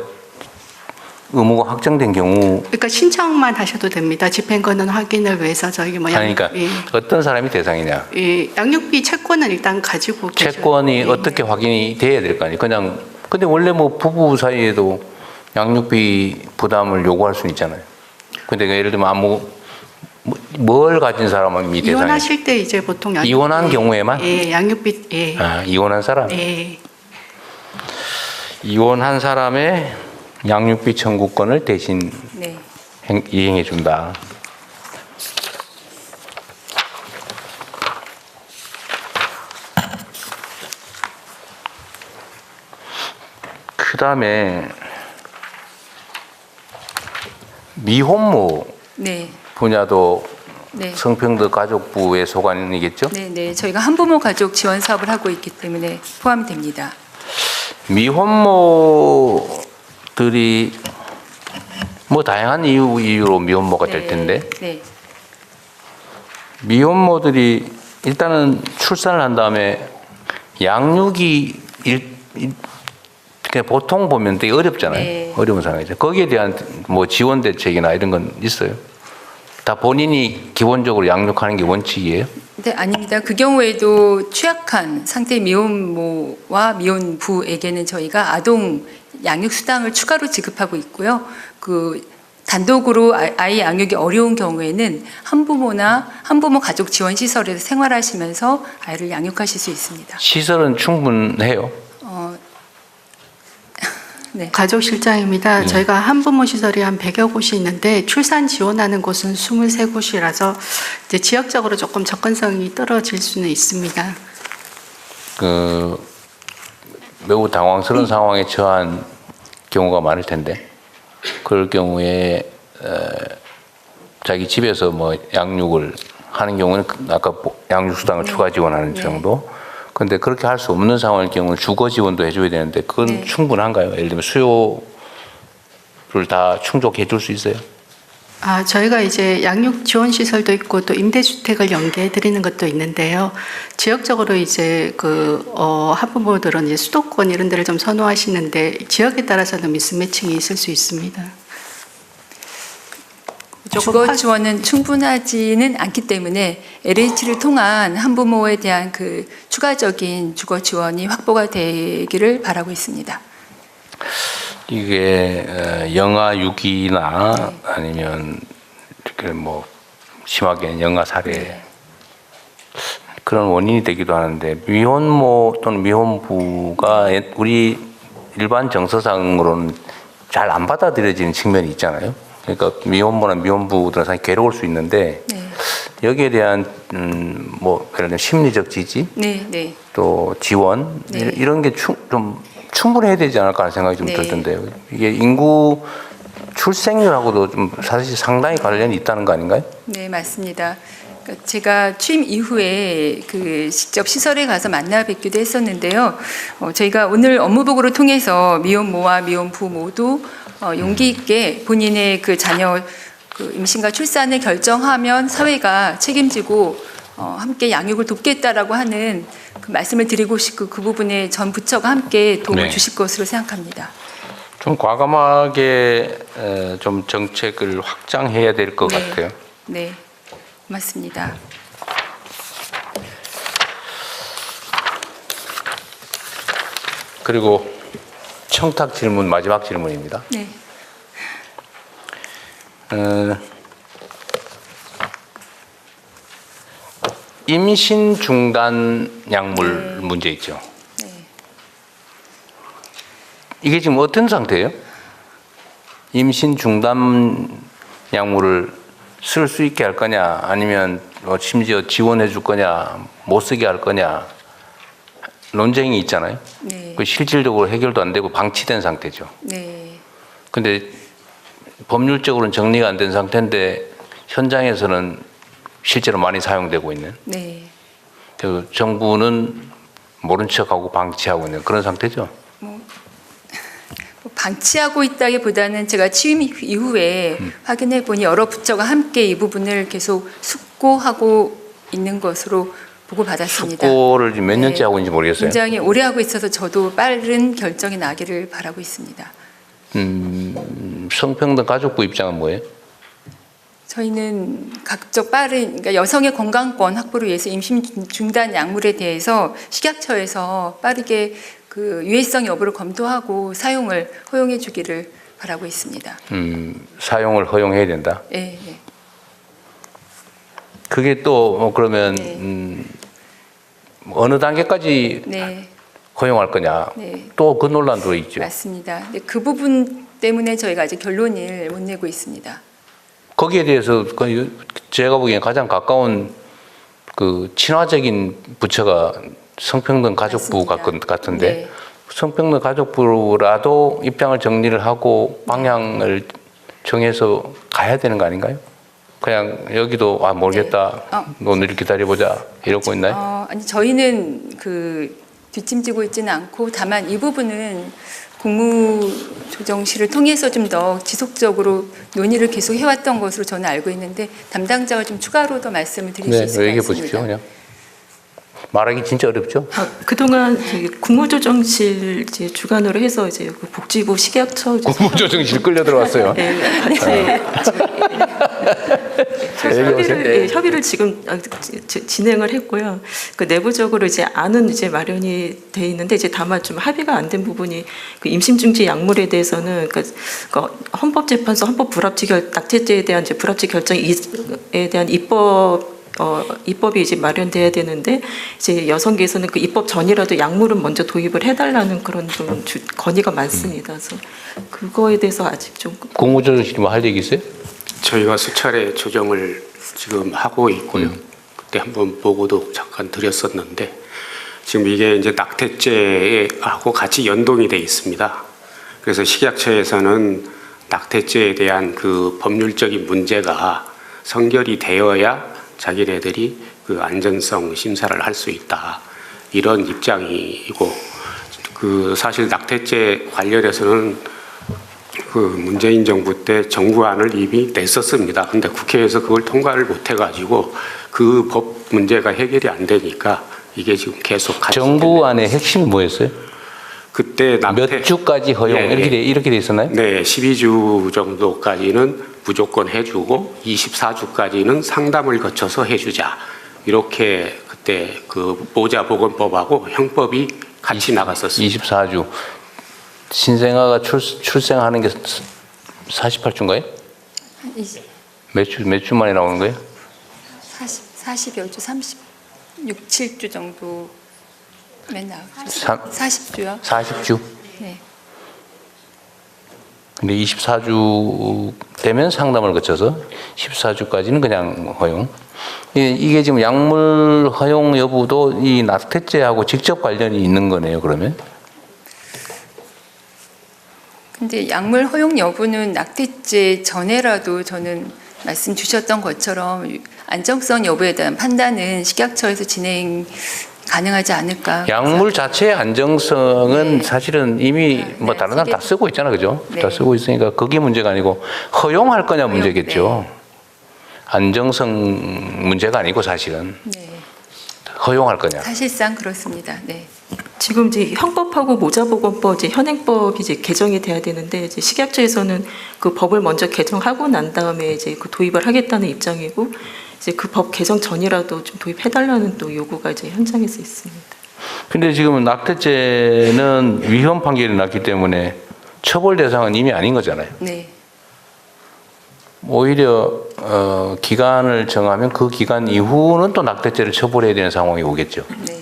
의무가 확정된 경우. 그러니까 신청만 하셔도 됩니다. 집행권은 확인을 위해서 저희 뭐 그러니까 어떤 사람이 대상이냐? 양육비 채권은 일단 가지고 채권이 어떻게 확인이 돼야 될 거 아니에요. 그냥 근데 원래 뭐 부부 사이에도 양육비 부담을 요구할 수는 있잖아요. 근데 예를 들면 뭘 가진 사람이 대상이에요? 이혼하실 때 이제 보통 이혼한 경우에만? 양육비 이혼한 사람. 이혼한 사람의 양육비 청구권을 대신 이행해 준다. 그다음에 미혼모 분야도 성평등 가족부의 소관이겠죠? 네, 저희가 한부모 가족 지원 사업을 하고 있기 때문에 포함됩니다. 미혼모들이 뭐 다양한 이유로 미혼모가 될 텐데 네. 미혼모들이 일단은 출산을 한 다음에 양육이 그냥 보통 보면 되게 어렵잖아요. 네. 어려운 상황이죠. 거기에 대한 뭐 지원 대책이나 이런 건 있어요? 다 본인이 기본적으로 양육하는 게 원칙이에요? 네, 아닙니다. 그 경우에도 취약한 상태의 미혼모와 미혼부에게는 저희가 아동 양육 수당을 추가로 지급하고 있고요. 그 단독으로 아이 양육이 어려운 경우에는 한부모 가족 지원 시설에서 생활하시면서 아이를 양육하실 수 있습니다. 시설은 충분해요? 네. 가족실장입니다. 저희가 한부모 시설이 한 100여 곳이 있는데 출산 지원하는 곳은 23곳이라서 이제 지역적으로 조금 접근성이 떨어질 수는 있습니다. 매우 당황스러운 상황에 처한 경우가 많을 텐데 그럴 경우에 자기 집에서 뭐 양육을 하는 경우는 아까 양육 수당을 추가 지원하는 정도. 그런데 그렇게 할 수 없는 상황일 경우는 주거 지원도 해줘야 되는데 그건 충분한가요? 예를 들면 수요를 다 충족해 줄 수 있어요? 저희가 이제 양육 지원 시설도 있고 또 임대주택을 연계해 드리는 것도 있는데요. 지역적으로 이제 한부모들은 이제 수도권 이런 데를 좀 선호하시는데 지역에 따라서는 미스매칭이 있을 수 있습니다. 주거 지원은 충분하지는 않기 때문에 LH를 통한 한부모에 대한 그 추가적인 주거 지원이 확보가 되기를 바라고 있습니다. 이게 영아 6기나 아니면 이렇게 뭐 심하게 영아 살해 그런 원인이 되기도 하는데 미혼모 또는 미혼부가 우리 일반 정서상으로는 잘 안 받아들여지는 측면이 있잖아요. 그러니까 미혼모나 미혼부들은 사실 괴로울 수 있는데 여기에 대한 뭐 예를 들면 심리적 지지, 또 지원 이런 게 좀 충분해야 되지 않을까 하는 생각이 좀 들던데요. 이게 인구 출생률하고도 좀 사실 상당히 관련이 있다는 거 아닌가요? 네, 맞습니다. 그러니까 제가 취임 이후에 그 직접 시설에 가서 만나 뵙기도 했었는데요. 저희가 오늘 업무보고를 통해서 미혼모와 미혼부 모두 용기 있게 본인의 그 자녀 그 임신과 출산을 결정하면 사회가 책임지고 함께 양육을 돕겠다라고 하는 그 말씀을 드리고 싶고 그 부분에 전 부처가 함께 도움을 주실 것으로 생각합니다. 좀 과감하게 좀 정책을 확장해야 될 것 같아요. 네, 맞습니다. 그리고 청탁 질문 마지막 질문입니다. 네. 임신 중단 약물 문제 있죠. 이게 지금 어떤 상태예요? 임신 중단 약물을 쓸 수 있게 할 거냐, 아니면 심지어 지원해 줄 거냐, 못 쓰게 할 거냐 논쟁이 있잖아요. 그 실질적으로 해결도 안 되고 방치된 상태죠. 근데 법률적으로는 정리가 안 된 상태인데 현장에서는 실제로 많이 사용되고 있는. 그래서 정부는 모른 척하고 방치하고 있는 그런 상태죠. 방치하고 있다기보다는 제가 취임 이후에 확인해 보니 여러 부처가 함께 이 부분을 계속 숙고하고 있는 것으로 보고 받았습니다. 숙고를 몇 년째 하고 있는지 모르겠어요. 굉장히 오래 하고 있어서 저도 빠른 결정이 나기를 바라고 있습니다. 성평등 가족부 입장은 뭐예요? 저희는 각적 빠른 그러니까 여성의 건강권 확보를 위해서 임신 중단 약물에 대해서 식약처에서 빠르게 그 유해성 여부를 검토하고 사용을 허용해 주기를 바라고 있습니다. 사용을 허용해야 된다. 네. 그게 또 그러면 어느 단계까지 허용할 거냐? 또 그 논란도 있죠. 맞습니다. 근데 그 부분 때문에 저희가 아직 결론을 못 내고 있습니다. 거기에 대해서 제가 보기엔 가장 가까운 그 친화적인 부처가 성평등 가족부 같은데 성평등 가족부라도 입장을 정리를 하고 방향을 정해서 가야 되는 거 아닌가요? 그냥 여기도 모르겠다. 오늘 기다려보자 이러고 있나요? 아니 저희는 그 뒷짐지고 있지는 않고 다만 이 부분은 국무조정실을 통해서 좀 더 지속적으로 논의를 계속 해왔던 것으로 저는 알고 있는데 담당자가 좀 추가로 더 말씀을 드릴 수 네, 있을 것 얘기해 같습니다. 보십시오. 그냥 말하기 진짜 어렵죠. 그동안 국무조정실 이제 주관으로 해서 이제 그 복지부 식약처 국무조정실 끌려 들어왔어요. 네, 같이 협의를 지금 진행을 했고요. 그 내부적으로 이제 안은 이제 마련이 돼 있는데 이제 다만 좀 합의가 안 된 부분이 그 임신중지 약물에 대해서는 그 헌법재판소 헌법 불합치 낙태죄에 대한 이제 불합치 결정에 대한 입법이 이제 마련돼야 되는데 이제 여성계에서는 그 입법 전이라도 약물은 먼저 도입을 해달라는 그런 좀 건의가 많습니다. 그래서 그거에 대해서 아직 좀 국무조정실이 뭐 할 얘기 있어요? 저희가 수차례 조정을 지금 하고 있고요. 그때 한번 보고도 잠깐 드렸었는데 지금 이게 이제 낙태죄하고 같이 연동이 돼 있습니다. 그래서 식약처에서는 낙태죄에 대한 그 법률적인 문제가 성결이 되어야 자기네들이 그 안전성 심사를 할 수 있다. 이런 입장이고 그 사실 낙태죄 관련해서는 그 문재인 정부 때 정부안을 이미 냈었습니다. 근데 국회에서 그걸 통과를 못 해가지고 그 법 문제가 해결이 안 되니까 이게 지금 계속 같이 정부안의 핵심이 뭐였어요? 그때 몇 주까지 허용 이렇게 돼 있었나요? 네, 12주 정도까지는 무조건 해주고 24주까지는 상담을 거쳐서 해주자. 이렇게 그때 그 보자보건법하고 형법이 같이 나갔었습니다. 24주. 신생아가 출생하는 게 48주인가요? 몇 주 만에 나오는 거예요? 40여 주, 36, 7주 정도 맨날 나오죠. 40주요? 40주. 네. 근데 24주 되면 상담을 거쳐서 14주까지는 그냥 허용. 이게 지금 약물 허용 여부도 이 낙태죄하고 직접 관련이 있는 거네요, 그러면? 근데 약물 허용 여부는 낙태죄 전에라도 저는 말씀 주셨던 것처럼 안정성 여부에 대한 판단은 식약처에서 진행 가능하지 않을까. 약물 자체의 안정성은 사실은 이미 뭐 다른 나라 다 쓰고 있잖아, 그죠? 네. 다 쓰고 있으니까 그게 문제가 아니고 허용할 거냐 문제겠죠. 안정성 문제가 아니고 사실은 허용할 거냐. 사실상 그렇습니다. 네. 지금 이제 형법하고 모자보건법 이제 현행법이 이제 개정이 돼야 되는데 이제 식약처에서는 그 법을 먼저 개정하고 난 다음에 이제 그 도입을 하겠다는 입장이고 이제 그 법 개정 전이라도 좀 도입해달라는 또 요구가 이제 현장에서 있습니다. 근데 지금 낙태죄는 위헌 판결이 났기 때문에 처벌 대상은 이미 아닌 거잖아요. 네. 오히려 기간을 정하면 그 기간 이후는 또 낙태죄를 처벌해야 되는 상황이 오겠죠. 네.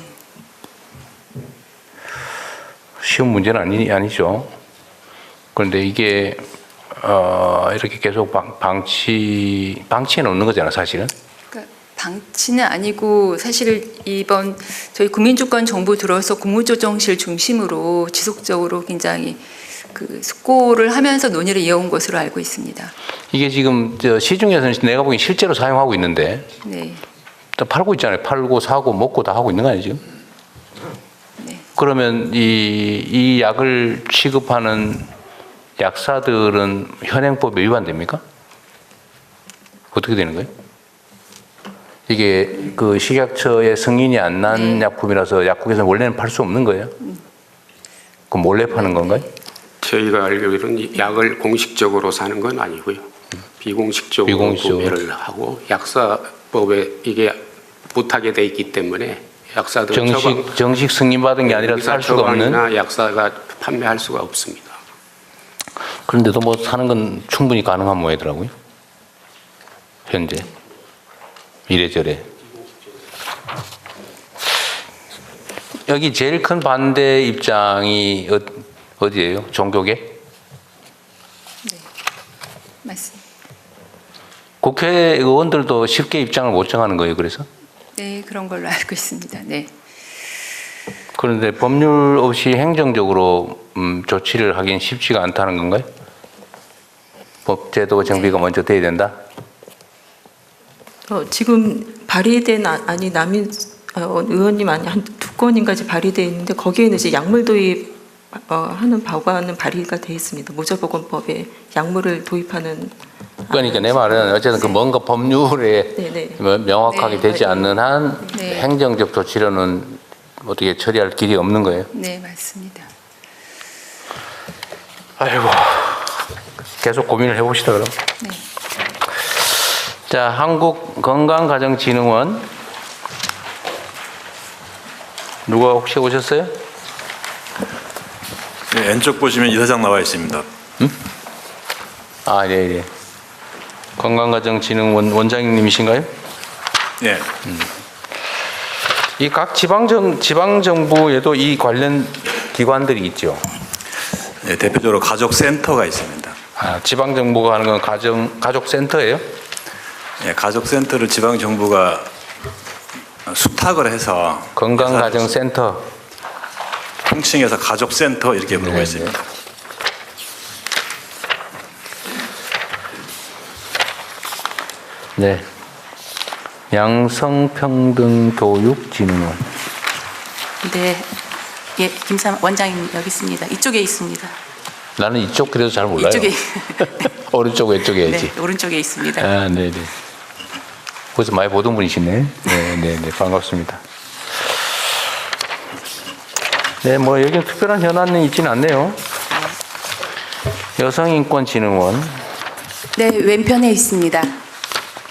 쉬운 문제는 아니죠. 그런데 이게 이렇게 계속 방치는 없는 거잖아, 사실은. 그러니까 방치는 아니고 사실 이번 저희 국민주권 정부 들어서 국무조정실 중심으로 지속적으로 굉장히 그 숙고를 하면서 논의를 이어온 것으로 알고 있습니다. 이게 지금 시중에서는 내가 보기엔 실제로 사용하고 있는데 네. 팔고 있잖아요. 팔고 사고 먹고 다 하고 있는 거 아니에요, 지금? 네. 그러면 이 약을 취급하는 약사들은 현행법에 위반됩니까? 어떻게 되는 거예요? 이게 그 식약처의 승인이 안 난 약품이라서 약국에서 원래는 팔 수 없는 거예요? 그럼 몰래 파는 건가요? 저희가 알기로는 이 약을 공식적으로 사는 건 아니고요. 비공식적으로 구매를 하고 약사법에 이게 못하게 돼 있기 때문에 약사들 정식 승인 받은 게 아니라 살 수가 없는. 약사가 판매할 수가 없습니다. 그런데도 뭐 사는 건 충분히 가능한 모양이더라고요. 현재 이래저래. 여기 제일 큰 반대 입장이 어디예요? 종교계? 네. 맞습니다. 국회의원들도 쉽게 입장을 못 정하는 거예요, 그래서? 네, 그런 걸로 알고 있습니다. 네. 그런데 법률 없이 행정적으로 조치를 하긴 쉽지가 않다는 건가요? 법제도 정비가 먼저 돼야 된다? 지금 발의된 안이 남인 의원님 안이 한 2건인가 발의되어 있는데 거기에는 이제 약물 도입 하는 법안은 발의가 돼 있습니다. 모자보건법에 약물을 도입하는. 그러니까 내 말은 어쨌든 그 뭔가 법률에 네네. 명확하게 네. 되지 않는 한 네. 행정적 조치로는 어떻게 처리할 길이 없는 거예요. 네, 맞습니다. 아이고, 계속 고민을 해봅시다 그럼. 네. 자, 한국건강가정진흥원 누가 혹시 오셨어요? 네, 왼쪽 보시면 이사장 나와 있습니다. 아, 네, 네. 건강가정진흥원 원장님이신가요? 네. 이 각 지방정부에도 이 관련 기관들이 있죠. 네, 대표적으로 가족센터가 있습니다. 아, 지방정부가 하는 건 가족센터예요? 네, 가족센터를 지방정부가 수탁을 해서 건강가정센터 통칭해서 가족센터 이렇게 부르고 네, 있습니다. 네. 양성평등교육진흥원. 네, 예, 김삼 원장님 여기 있습니다. 이쪽에 있습니다. 나는 이쪽 그래도 잘 몰라요. 이쪽에 오른쪽 왼쪽에 있지. 네, 오른쪽에 있습니다. 아, 네, 네. 거기서 많이 보던 분이시네. 네, 네, 네. 반갑습니다. 네, 뭐 여기 특별한 현안은 있지는 않네요. 여성인권진흥원. 네, 왼편에 있습니다.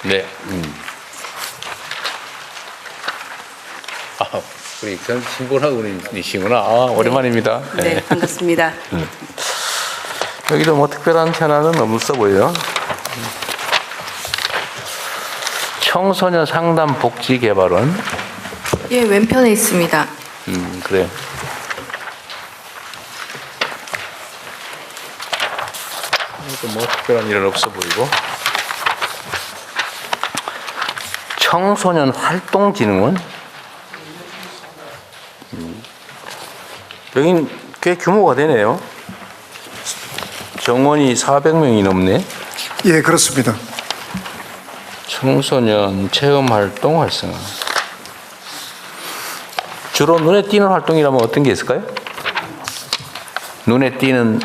네. 아, 우리 신보라 분이시구나. 아, 오랜만입니다. 네, 반갑습니다. 여기도 뭐 특별한 현안은 없어 보여요. 청소년 상담 복지 개발원. 예, 왼편에 있습니다. 그래. 뭐 특별한 일은 없어 보이고. 청소년 활동진흥원. 여긴 꽤 규모가 되네요. 정원이 400명이 넘네. 예, 그렇습니다. 청소년 체험활동 활성화. 주로 눈에 띄는 활동이라면 어떤 게 있을까요? 눈에 띄는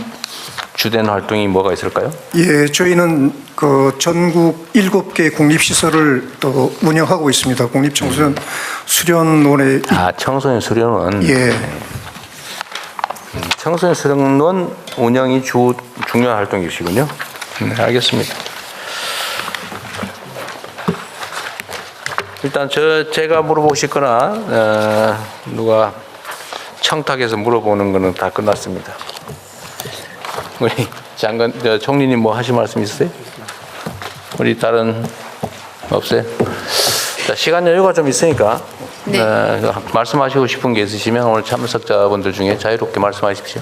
주된 활동이 뭐가 있을까요? 예, 저희는 그 전국 7개 국립시설을 또 운영하고 있습니다. 국립청소년 수련원에. 아, 청소년 수련원. 예. 청소년 수련원 운영이 중요한 활동이시군요. 네, 알겠습니다. 일단 제가 물어보고 싶거나 누가 청탁해서 물어보는 거는 다 끝났습니다. 우리 장관, 총리님 뭐 하실 말씀 있으세요? 우리 다른 없어요? 자, 시간 여유가 좀 있으니까 네. 말씀하시고 싶은 게 있으시면 오늘 참석자분들 중에 자유롭게 말씀하십시오.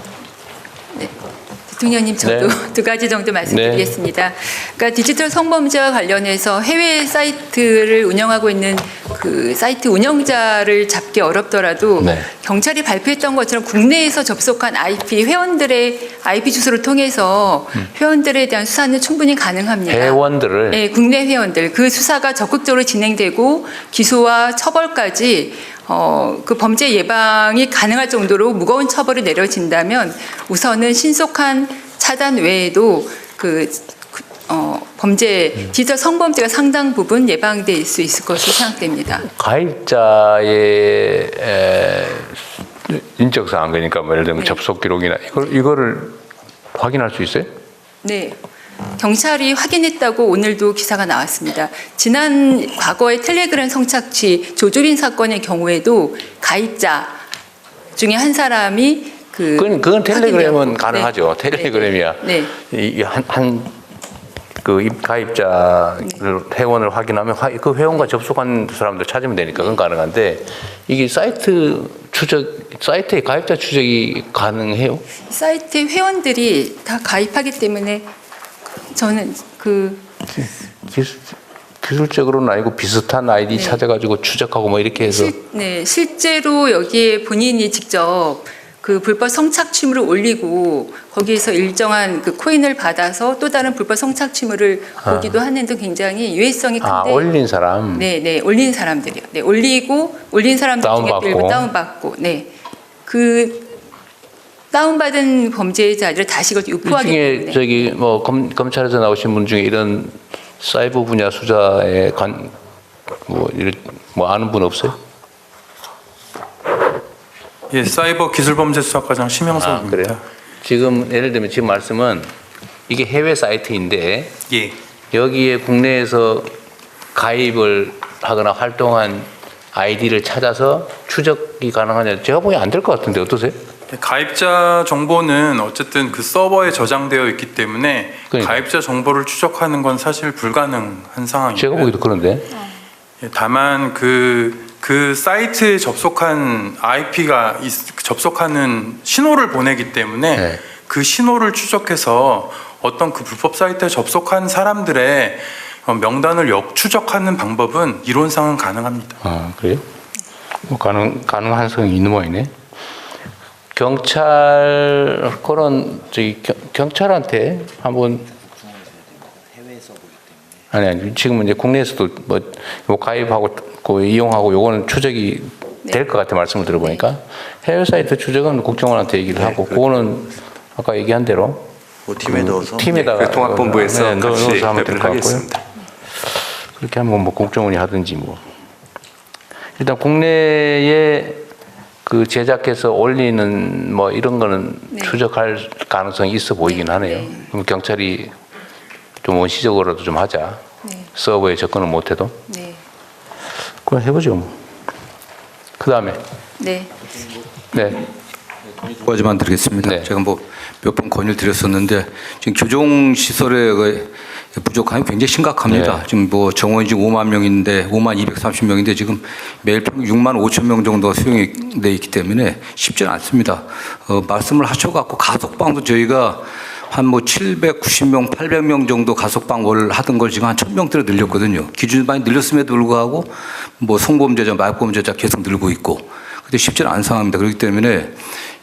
대통령님, 저도 네. 두 가지 정도 말씀드리겠습니다. 그러니까 디지털 성범죄와 관련해서 해외 사이트를 운영하고 있는 그 사이트 운영자를 잡기 어렵더라도 네. 경찰이 발표했던 것처럼 국내에서 접속한 IP 회원들의 IP 주소를 통해서 회원들에 대한 수사는 충분히 가능합니다. 회원들을. 네, 국내 회원들 그 수사가 적극적으로 진행되고 기소와 처벌까지 그 범죄 예방이 가능할 정도로 무거운 처벌이 내려진다면 우선은 신속한 차단 외에도 범죄 디지털 성범죄가 상당 부분 예방될 수 있을 것으로 생각됩니다. 가입자의 인적 사항, 그러니까 뭐 예를 들면 접속 기록이나 이거를 확인할 수 있어요? 네. 경찰이 확인했다고 오늘도 기사가 나왔습니다. 지난 과거의 텔레그램 성착취 조주빈 사건의 경우에도 가입자 중에 한 사람이 그건 텔레그램은 가능하죠. 네. 텔레그램이야. 네. 그 가입자를 회원을 확인하면 그 회원과 접속한 사람들 찾으면 되니까 그건 가능한데 이게 사이트의 가입자 추적이 가능해요? 사이트 회원들이 다 가입하기 때문에 저는 기술적으로는 아니고 비슷한 아이디 네. 찾아가지고 추적하고 뭐 이렇게 해서 실제로 여기에 본인이 직접 그 불법 성착취물을 올리고 거기에서 일정한 그 코인을 받아서 또 다른 불법 성착취물을 보기도 하는 등 굉장히 유해성이 큰데 올린 사람. 네, 올린 사람들이요. 네, 올린 사람들 중에 일부 다운받고, 네, 그 다운받은 범죄자들을 다시 이걸 유포하기 중에 때문에. 저기 뭐 검찰에서 나오신 분 중에 이런 사이버 분야 수사에 뭐 아는 분 없어요? 예, 사이버 기술범죄 수사과장 심영석입니다. 그래요? 지금 예를 들면 지금 말씀은 이게 해외 사이트인데 예. 여기에 국내에서 가입을 하거나 활동한 아이디를 찾아서 추적이 가능하냐? 제가 보기엔 안 될 것 같은데 어떠세요? 가입자 정보는 어쨌든 그 서버에 저장되어 있기 때문에 가입자 정보를 추적하는 건 사실 불가능한 상황입니다. 제가 보기도 그런데. 예, 다만 그 사이트에 접속한 IP가 접속하는 신호를 보내기 때문에 그 신호를 추적해서 어떤 그 불법 사이트에 접속한 사람들의 명단을 역추적하는 방법은 이론상은 가능합니다. 아, 그래요? 뭐 가능한 성이 있는 모양이네. 경찰 그런 경찰한테 한번 아니 지금은 이제 국내에서도 뭐 가입하고 이용하고 요거는 추적이 될 것 같아 말씀을 들어보니까 해외 사이트 추적은 국정원한테 얘기를 하고 그거는 아까 얘기한 대로 팀에 넣어서 팀에다가 통합본부에서 넣어서 같이 하면 될 대표를 것 같고요. 하겠습니다. 그렇게 하면 뭐 국정원이 하든지 뭐 일단 국내에 그 제작해서 올리는 뭐 이런 거는 추적할 가능성이 있어 보이긴 하네요. 그럼 경찰이 좀 원시적으로도 좀 하자. 서버에 접근을 못해도. 그럼 해보죠. 뭐. 그 다음에. 네. 네. 두 가지만 드리겠습니다. 제가 뭐 몇 번 건의를 드렸었는데 지금 교정 시설의 그 부족함이 굉장히 심각합니다. 지금 뭐 정원이 지금 5만 명인데 5만 230명인데 지금 매일 평균 6만 5천 명 정도 수용이 돼 있기 때문에 쉽지는 않습니다. 말씀을 하셔갖고 가석방도 저희가 한 뭐 790명, 800명 정도 가석방을 하던 걸 지금 한 1000명대로 늘렸거든요. 기준이 많이 늘렸음에도 불구하고 뭐 성범죄자, 마약범죄자 계속 늘고 있고. 근데 쉽지는 않은 상황입니다. 그렇기 때문에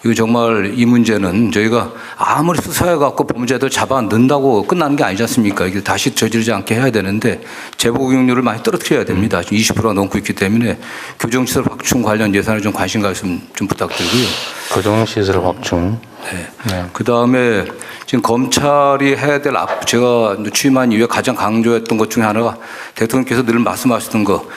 이거 정말 이 문제는 저희가 아무리 수사해갖고 범죄자들 잡아 넣는다고 끝나는 게 아니지 않습니까? 이게 다시 저지르지 않게 해야 되는데 재복용률을 많이 떨어뜨려야 됩니다. 지금 20%가 넘고 있기 때문에 교정시설 확충 관련 예산을 좀 관심 가좀 부탁드리고요. 교정시설 확충. 네. 그 다음에 지금 검찰이 해야 될 제가 취임한 이후에 가장 강조했던 것 중에 하나가 대통령께서 늘 말씀하셨던 거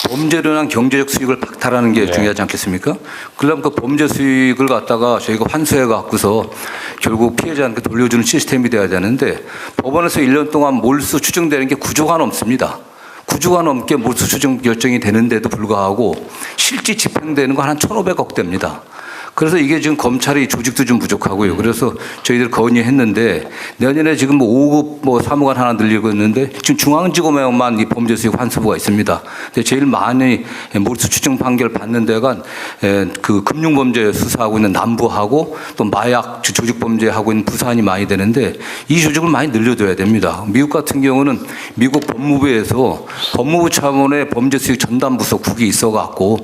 범죄로 인한 경제적 수익을 박탈하는 게 중요하지 않겠습니까? 그러면 그 범죄 수익을 갖다가 저희가 환수해 갖고서 결국 피해자한테 돌려주는 시스템이 돼야 되는데 법원에서 1년 동안 몰수 추정되는 게 9조가 넘습니다. 9조가 넘게 몰수 추정 결정이 되는데도 불구하고 실제 집행되는 건 한 1,500억 대입니다. 그래서 이게 지금 검찰이 조직도 좀 부족하고요. 그래서 저희들 건의했는데 내년에 지금 뭐 5급 뭐 사무관 하나 늘리고 있는데 지금 중앙지검에만 이 범죄 수익 환수부가 있습니다. 근데 제일 많이 몰수 추정 판결 받는 데가 그 금융범죄 수사하고 있는 남부하고 또 마약 조직범죄 하고 있는 부산이 많이 되는데 이 조직을 많이 늘려줘야 됩니다. 미국 같은 경우는 미국 법무부에서 법무부 차원의 범죄 수익 전담부서 국이 있어갖고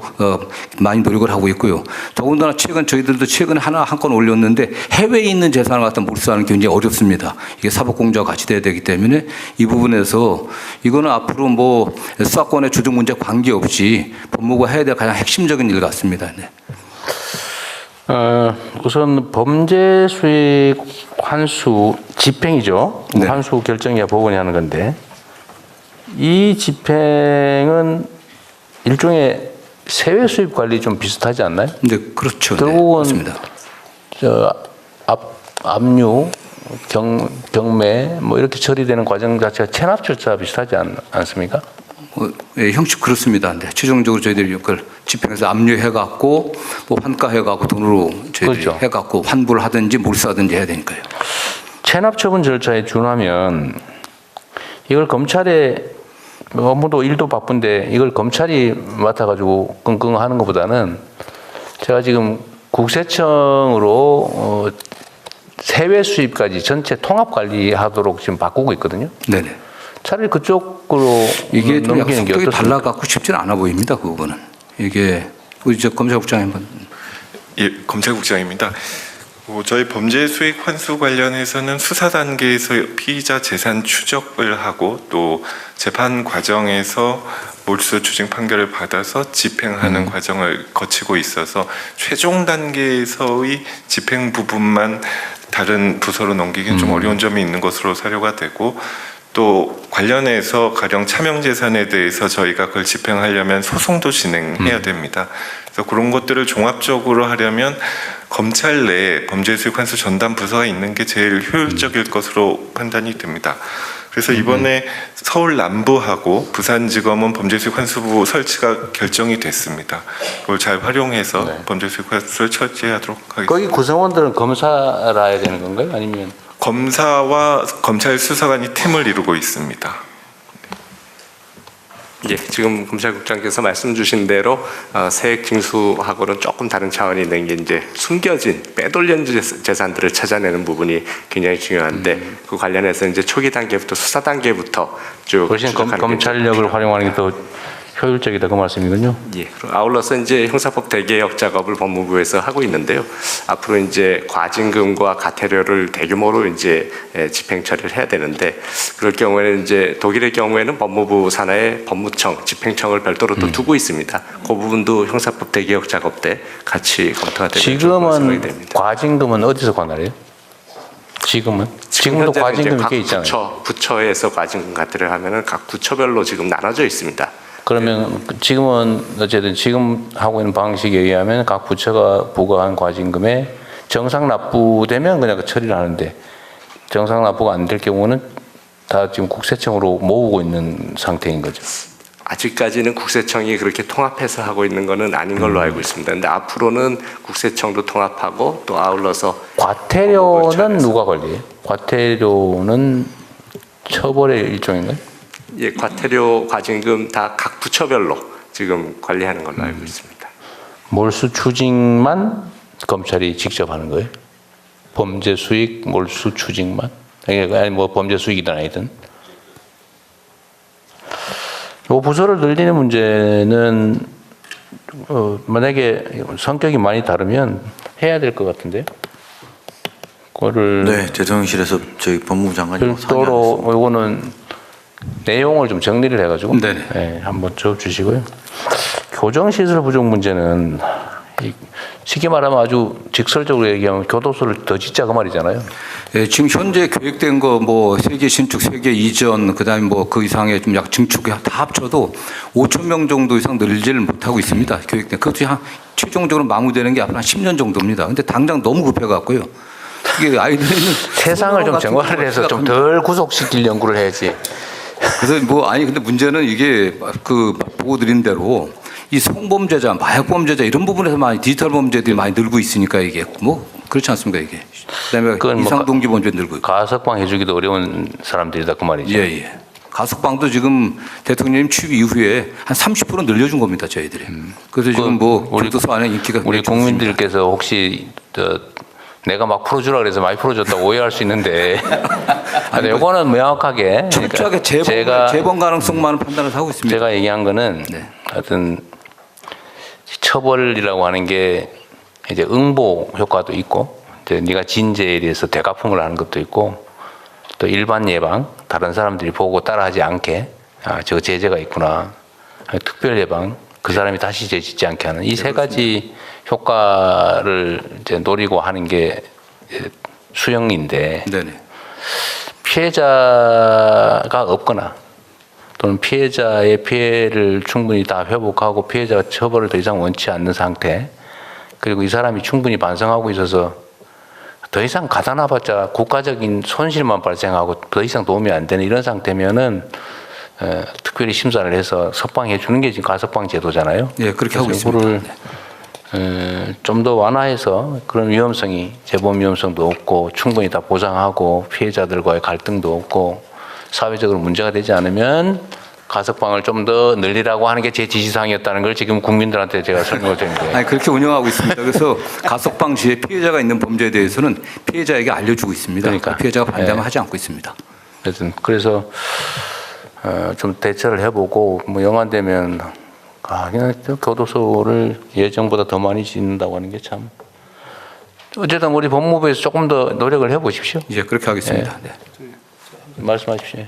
많이 노력을 하고 있고요. 더군다나 저희들도 최근에 한 건 올렸는데 해외에 있는 재산을 갖다 몰수하는 게 굉장히 어렵습니다. 이게 사법공조와 같이 돼야 되기 때문에 이 부분에서 이거는 앞으로 뭐 수사권의 조정 문제 관계없이 법무부가 해야 될 가장 핵심적인 일 같습니다. 네. 우선 범죄 수익 환수 집행이죠. 네. 환수 결정이야 법원이 하는 건데 이 집행은 일종의 세외 수입 관리 좀 비슷하지 않나요? 네, 그렇죠. 결국은 압류, 경매 뭐 이렇게 처리되는 과정 자체가 체납 절차 비슷하지 않습니까? 예, 형식 그렇습니다. 네, 최종적으로 저희들이 그걸 집행해서 압류해갖고 뭐 환가해갖고 돈으로 저희들이 그렇죠. 해갖고 환불을 하든지 몰수하든지 해야 되니까요. 체납 처분 절차에 준하면 이걸 검찰에 업무도 일도 바쁜데 이걸 검찰이 맡아가지고 끙끙 하는 것보다는 제가 지금 국세청으로 세외 수입까지 전체 통합 관리하도록 지금 바꾸고 있거든요. 네네. 차라리 그쪽으로 이게 좀 넘기는 게 속도가 어떻습니까? 달라갖고 쉽지는 않아 보입니다. 그 부분은 이게 우리 저 검찰국장님 한번. 예, 검찰국장입니다. 저희 범죄 수익 환수 관련해서는 수사 단계에서 피의자 재산 추적을 하고 또 재판 과정에서 몰수 추징 판결을 받아서 집행하는 과정을 거치고 있어서 최종 단계에서의 집행 부분만 다른 부서로 넘기기는 좀 어려운 점이 있는 것으로 사료가 되고, 또 관련해서 가령 차명 재산에 대해서 저희가 그걸 집행하려면 소송도 진행해야 됩니다. 그래서 그런 것들을 종합적으로 하려면 검찰 내에 범죄수익 환수 전담 부서가 있는 게 제일 효율적일 것으로 판단이 됩니다. 그래서 이번에 서울 남부하고 부산지검은 범죄수익 환수부 설치가 결정이 됐습니다. 그걸 잘 활용해서 범죄수익 환수를 처리하도록 하겠습니다. 거기 구성원들은 검사라야 되는 건가요? 아니면 검사와 검찰 수사관이 팀을 이루고 있습니다. 예, 지금 검찰국장께서 말씀 주신 대로 세액 징수하고는 조금 다른 차원이 있는 게 이제 숨겨진 빼돌린 재산들을 찾아내는 부분이 굉장히 중요한데 그 관련해서 이제 초기 단계부터 수사 단계부터 쭉 훨씬 검찰력을 활용하는 게 더 효율적이다 그 말씀이군요. 예. 아울러서 이제 형사법 대개혁 작업을 법무부에서 하고 있는데요. 앞으로 이제 과징금과 과태료를 대규모로 이제 집행 처리를 해야 되는데, 그럴 경우에는 이제 독일의 경우에는 법무부 산하에 법무청, 집행청을 별도로 또 두고 있습니다. 그 부분도 형사법 대개혁 작업 때 같이 검토가 되는 지금은 과징금은 어디서 관할해요? 지금도 과징금이 꽤 있잖아요. 부처에서 과징금 과태료를 하면은 각 부처별로 지금 나눠져 있습니다. 그러면 지금은 어쨌든 지금 하고 있는 방식에 의하면 각 부처가 부과한 과징금에 정상 납부되면 그냥 처리를 하는데, 정상 납부가 안 될 경우는 다 지금 국세청으로 모으고 있는 상태인 거죠. 아직까지는 국세청이 그렇게 통합해서 하고 있는 거는 아닌 걸로 알고 있습니다. 근데 앞으로는 국세청도 통합하고 또 아울러서 과태료는 누가 관리해요? 과태료는 처벌의 일종인가요? 예, 과태료, 과징금 다 각 부처별로 지금 관리하는 걸로 알고 있습니다. 몰수 추징만 검찰이 직접 하는 거예요? 범죄 수익 몰수 추징만? 아니 뭐 범죄 수익이든 아니든. 이 부서를 늘리는 문제는 만약에 성격이 많이 다르면 해야 될 것 같은데요. 그거를 네, 대통령실에서 저희 법무부 장관이 별도로 이거는 내용을 좀 정리를 해가지고 네, 한번 적어주시고요. 교정시설 부족 문제는 쉽게 말하면 아주 직설적으로 얘기하면 교도소를 더 짓자 그 말이잖아요. 예, 지금 현재 계획된 거 뭐 세계 신축, 세계 이전, 그다음에 뭐 그 이상의 좀 약 증축 다 합쳐도 5천 명 정도 이상 늘지를 못하고 있습니다. 계획된 그것도 한 최종적으로 마무리되는 게 앞으로 한 10년 정도입니다. 근데 당장 너무 급해갖고요. 이게 아이들은 세상을 좀 정화를 해서 좀 덜 구속시킬 연구를 해야지. 그래서 뭐 아니 근데 문제는 이게 그 보고 드린 대로 이 성범죄자, 마약범죄자 이런 부분에서 많이 디지털 범죄들이 많이 늘고 있으니까 이게 뭐 그렇지 않습니까 이게. 그다음에 이상동기 범죄 늘고 있고. 가석방 해주기도 어려운 사람들이다 그 말이죠. 예. 가석방도 지금 대통령님 취임 이후에 한 30% 늘려준 겁니다 저희들이. 그래서 지금 뭐 교도소 안에 인기가 우리 국민들께서 혹시 내가 막 풀어주라 그래서 많이 풀어줬다고 오해할 수 있는데 아니, 이거는 명확하게 철저하게 재범 가능성만 판단을 하고 있습니다. 제가 얘기한 거는 하여튼 처벌이라고 하는 게 이제 응보 효과도 있고 이제 네가 진죄에 대해서 되갚음을 하는 것도 있고 또 일반 예방 다른 사람들이 보고 따라하지 않게 저 제재가 있구나 특별 예방 그 사람이 다시 죄 짓지 않게 하는 이 세 가지 효과를 이제 노리고 하는 게 수형인데 피해자가 없거나 또는 피해자의 피해를 충분히 다 회복하고 피해자가 처벌을 더 이상 원치 않는 상태 그리고 이 사람이 충분히 반성하고 있어서 더 이상 가다놔봤자 국가적인 손실만 발생하고 더 이상 도움이 안 되는 이런 상태면은 특별히 심사를 해서 석방해 주는 게 지금 가석방 제도잖아요. 예, 그렇게 하고 있습니다. 좀 더 완화해서 그런 위험성이 재범 위험성도 없고 충분히 다 보장하고 피해자들과의 갈등도 없고 사회적으로 문제가 되지 않으면 가석방을 좀 더 늘리라고 하는 게 제 지시사항이었다는 걸 지금 국민들한테 제가 설명을 드린 거예요. 아니 그렇게 운영하고 있습니다. 그래서 가석방 시에 피해자가 있는 범죄에 대해서는 피해자에게 알려주고 있습니다. 그러니까 피해자가 반대하면 하지 않고 있습니다. 하여튼 그래서 좀 대처를 해보고 뭐 영화되면 그냥 교도소를 예정보다 더 많이 짓는다고 하는 게 참 어쨌든 우리 법무부에서 조금 더 노력을 해보십시오. 예, 그렇게 하겠습니다. 네. 말씀하십시오.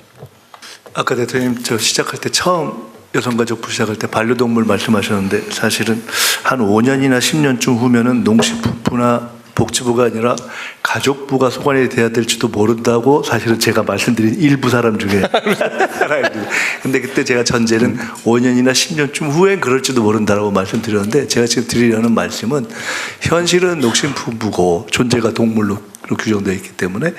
아까 대통령 저 시작할 때 처음 여성가족부 시작할 때 반려동물 말씀하셨는데 사실은 한 5년이나 10년쯤 후면은 농식품부나 복지부가 아니라 가족부가 소관이 돼야 될지도 모른다고 사실은 제가 말씀드린 일부 사람 중에 하나입니다. 근데 그때 제가 전제는 5년이나 10년쯤 후엔 그럴지도 모른다라고 말씀드렸는데 제가 지금 드리려는 말씀은 현실은 농식품부고 존재가 동물로 규정되어 있기 때문에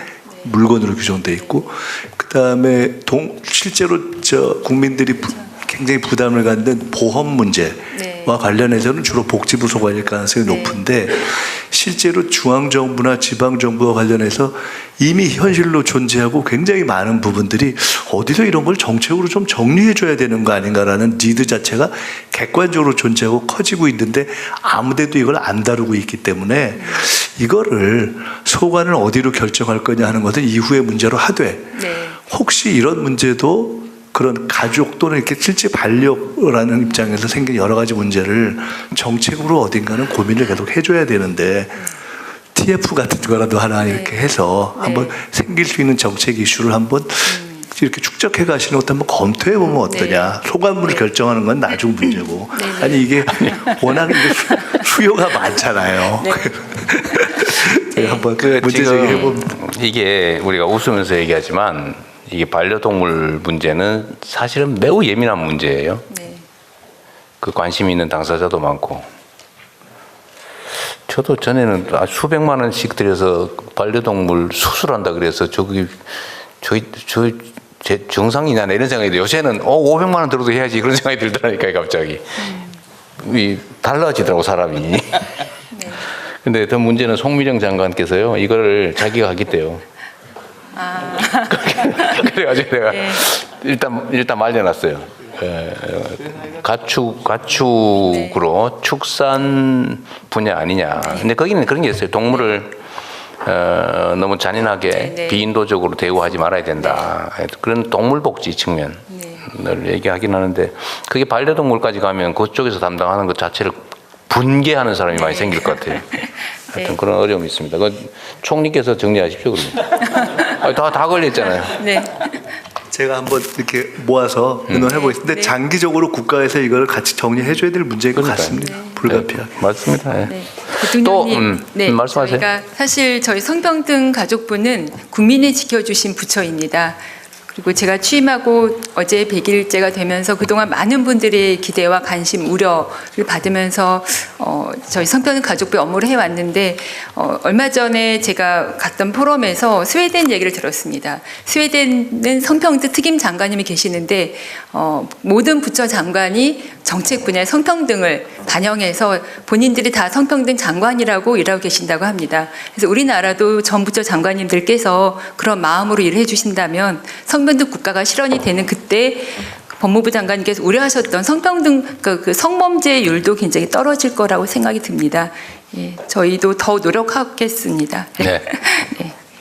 물건으로 규정되어 있고 그다음에 실제로 국민들이 굉장히 부담을 갖는 보험 문제와 관련해서는 주로 복지부 소관일 가능성이 높은데 실제로 중앙정부나 지방정부와 관련해서 이미 현실로 존재하고 굉장히 많은 부분들이 어디서 이런 걸 정책으로 좀 정리해줘야 되는 거 아닌가라는 니드 자체가 객관적으로 존재하고 커지고 있는데 아무데도 이걸 안 다루고 있기 때문에 이거를 소관을 어디로 결정할 거냐 하는 것은 이후의 문제로 하되 혹시 이런 문제도 그런 가족 또는 이렇게 실제 반려라는 입장에서 생긴 여러 가지 문제를 정책으로 어딘가는 고민을 계속 해줘야 되는데 TF 같은 거라도 하나 이렇게 해서 한번 생길 수 있는 정책 이슈를 한번 이렇게 축적해 가시는 것도 한번 검토해 보면 어떠냐. 소관부를 결정하는 건 나중 문제고. 아니 이게 워낙 이게 수요가 많잖아요. 한번 문제 제기해 보면 이게 우리가 웃으면서 얘기하지만 이게 반려동물 문제는 사실은 매우 예민한 문제예요. 그 관심 있는 당사자도 많고. 저도 전에는 수백만 원씩 들여서 반려동물 수술한다 그래서 제 정상이냐 이런 생각이 들어요. 요새는 500만 원 들어도 해야지 그런 생각이 들더라니까요, 갑자기. 달라지더라고 사람이. 근데 더 문제는 송미정 장관께서요 이거를 자기가 하겠대요. 그래가지고 내가 일단 말려놨어요. 가축으로 축산 분야 아니냐. 근데 거기는 그런 게 있어요. 동물을 너무 잔인하게 비인도적으로 대우하지 말아야 된다. 그런 동물복지 측면을 얘기하긴 하는데 그게 반려동물까지 가면 그쪽에서 담당하는 것 자체를 분개하는 사람이 많이 생길 것 같아요. 하여튼 그런 어려움이 있습니다. 총리께서 정리하십시오, 그러면. 다 걸렸잖아요. 제가 한번 이렇게 모아서 의논해 보겠습니다. 장기적으로 국가에서 이걸 같이 정리해줘야 될 문제인 것 같습니다. 불가피하게. 맞습니다. 대통령님, 말씀하세요. 저희가 사실 저희 성평등 가족부는 국민이 지켜주신 부처입니다. 그리고 제가 취임하고 어제 100일째가 되면서 그동안 많은 분들의 기대와 관심, 우려를 받으면서 저희 성평등 가족부의 업무를 해왔는데 얼마 전에 제가 갔던 포럼에서 스웨덴 얘기를 들었습니다. 스웨덴은 성평등 특임 장관님이 계시는데 모든 부처 장관이 정책 분야의 성평등을 반영해서 본인들이 다 성평등 장관이라고 일하고 계신다고 합니다. 그래서 우리나라도 전 부처 장관님들께서 그런 마음으로 일을 해주신다면 성평등 국가가 실현이 되는 그때 법무부 장관님께서 우려하셨던 성평등 그 성범죄율도 굉장히 떨어질 거라고 생각이 듭니다. 저희도 더 노력하겠습니다. 네.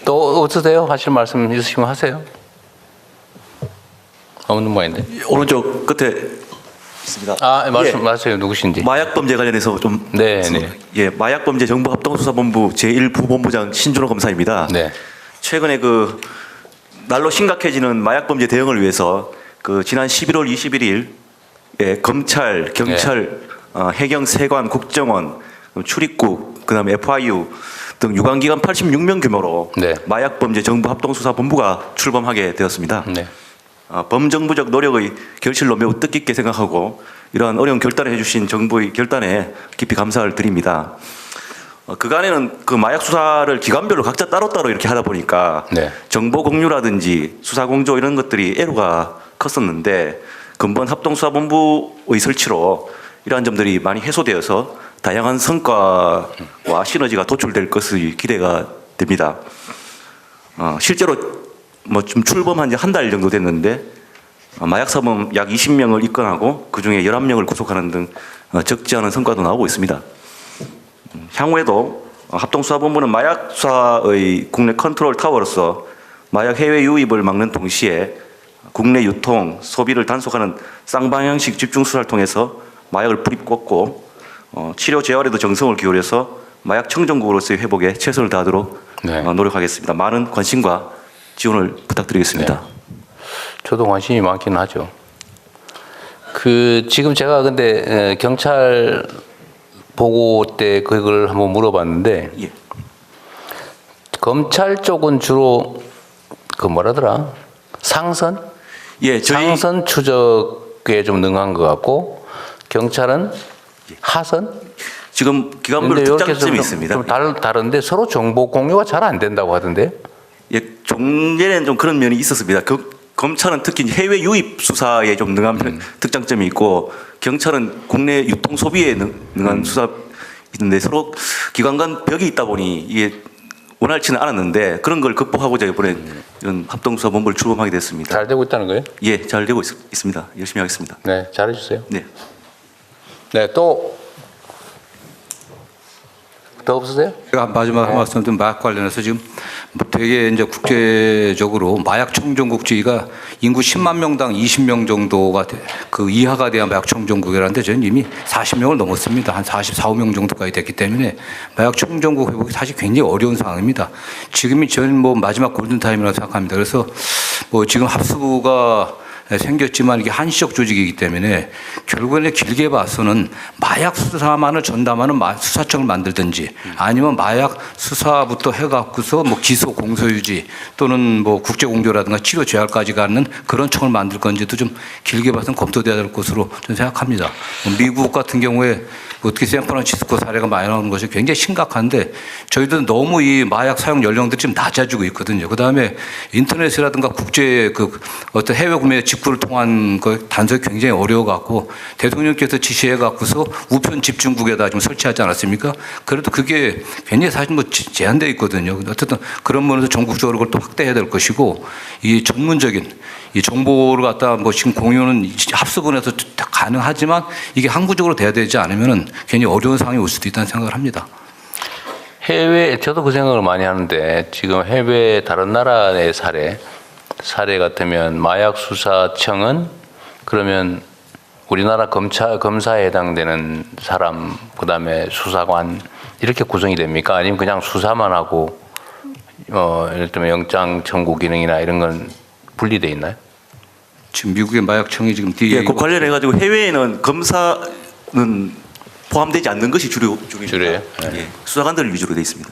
또 어떠세요? 하실 말씀 있으시면 하세요. 없는 모양인데. 오른쪽 끝에 있습니다. 말씀하세요. 누구신지. 마약범죄 관련해서 좀. 예, 마약범죄 정부합동수사본부 제1부본부장 신준호 검사입니다. 최근에 날로 심각해지는 마약범죄 대응을 위해서 지난 11월 21일 검찰, 경찰, 해경, 세관, 국정원, 출입국, 그다음에 FIU 등 유관기관 86명 규모로 마약범죄 정부합동수사본부가 출범하게 되었습니다. 범정부적 노력의 결실로 매우 뜻깊게 생각하고 이러한 어려운 결단을 해주신 정부의 결단에 깊이 감사를 드립니다. 그간에는 마약 수사를 기관별로 각자 따로따로 이렇게 하다 보니까 정보 공유라든지 수사 공조 이런 것들이 애로가 컸었는데 근본 합동수사본부의 설치로 이러한 점들이 많이 해소되어서 다양한 성과와 시너지가 도출될 것이 기대가 됩니다. 실제로 좀 출범한 지 한 달 정도 됐는데 마약사범 약 20명을 입건하고 그중에 11명을 구속하는 등 적지 않은 성과도 나오고 있습니다. 향후에도 합동수사본부는 마약 수사의 국내 컨트롤 타워로서 마약 해외 유입을 막는 동시에 국내 유통, 소비를 단속하는 쌍방향식 집중 수사를 통해서 마약을 뿌리 꽂고 치료 재활에도 정성을 기울여서 마약 청정국으로서의 회복에 최선을 다하도록 노력하겠습니다. 많은 관심과 지원을 부탁드리겠습니다. 저도 관심이 많긴 하죠. 지금 제가 근데 경찰 보고 때 그걸 한번 물어봤는데 검찰 쪽은 주로 뭐라더라? 상선? 상선 추적에 좀 능한 것 같고 경찰은 하선? 지금 기관별로 특장점이 있습니다. 좀 다른데 서로 정보 공유가 잘 안 된다고 하던데? 종전에는 좀 그런 면이 있었습니다. 검찰은 특히 해외 유입 수사에 좀 능한 특장점이 있고 경찰은 국내 유통 소비에 능한 수사 있는데 서로 기관 간 벽이 있다 보니 이게 원활치는 않았는데 그런 걸 극복하고자 이번에 이런 합동수사본부를 출범하게 됐습니다. 잘 되고 있다는 거예요? 예, 잘 되고 있습니다. 열심히 하겠습니다. 네, 잘해주세요. 네. 네, 또 없으세요? 제가 마지막 말씀 좀 마약 관련해서 지금 되게 이제 국제적으로 마약 청정국주의가 인구 10만 명당 20명 정도가 그 이하가 돼야 마약 청정국이라는데 저는 이미 40명을 넘었습니다. 한 44, 5명 정도까지 됐기 때문에 마약 청정국 회복이 사실 굉장히 어려운 상황입니다. 지금이 저는 마지막 골든타임이라고 생각합니다. 그래서 지금 합수부가 생겼지만 이게 한시적 조직이기 때문에 결국에는 길게 봐서는 마약 수사만을 전담하는 수사청을 만들든지 아니면 마약 수사부터 해갖고서 기소 공소유지 또는 국제공조라든가 치료 재활까지 가는 그런 청을 만들 건지도 좀 길게 봐서는 검토돼야 될 것으로 저는 생각합니다. 미국 같은 경우에 어떻게 샌프란시스코 사례가 많이 나오는 것이 굉장히 심각한데 저희도 너무 이 마약 사용 연령들이 좀 낮아지고 있거든요. 그 다음에 인터넷이라든가 국제 어떤 해외 구매 직구를 통한 거 단속이 굉장히 어려워갖고 대통령께서 지시해갖고서 우편 집중국에다 좀 설치하지 않았습니까? 그래도 그게 굉장히 사실 제한되어 있거든요. 어쨌든 그런 면에서 전국적으로 그걸 또 확대해야 될 것이고 이 전문적인 이 정보를 갖다 지금 공유는 합수본에서 가능하지만 이게 항구적으로 돼야 되지 않으면은 괜히 어려운 상황이 올 수도 있다는 생각을 합니다. 저도 그 생각을 많이 하는데 지금 해외 다른 나라의 사례 같으면 마약수사청은 그러면 우리나라 검사에 해당되는 사람, 그 다음에 수사관 이렇게 구성이 됩니까? 아니면 그냥 수사만 하고 예를 들면 영장 청구 기능이나 이런 건 분리돼 있나요? 지금 미국의 마약청이 지금 뒤에 예, 그 관련해 가지고 해외에는 검사는 포함되지 않는 것이 주류예요. 예, 수사관들 위주로 돼 있습니다.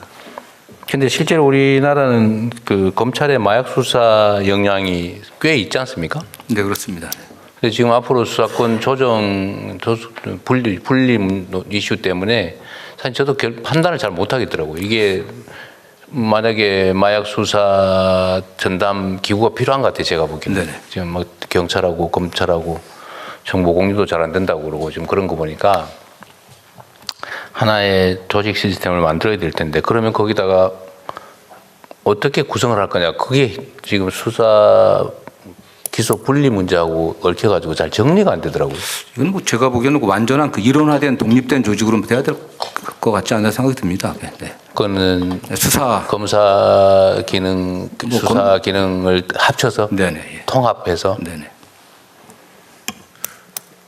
근데 실제로 우리나라는 그 검찰의 마약 수사 역량이 꽤 있지 않습니까? 네, 그렇습니다. 근데 지금 앞으로 수사권 분리 이슈 때문에 사실 저도 판단을 잘 못하겠더라고요. 이게 만약에 마약 수사 전담 기구가 필요한 것 같아요. 제가 보기에는. 지금 경찰하고 검찰하고 정보 공유도 잘 안 된다고 그러고 지금 그런 거 보니까 하나의 조직 시스템을 만들어야 될 텐데 그러면 거기다가 어떻게 구성을 할 거냐. 그게 지금 수사 기소 분리 문제하고 얽혀가지고 잘 정리가 안 되더라고요. 이건 제가 보기에는 완전한 일원화된 독립된 조직으로 돼야 될 것 같지 않나 생각이 듭니다. 네. 그거는 검사 기능, 수사 기능을 합쳐서 통합해서.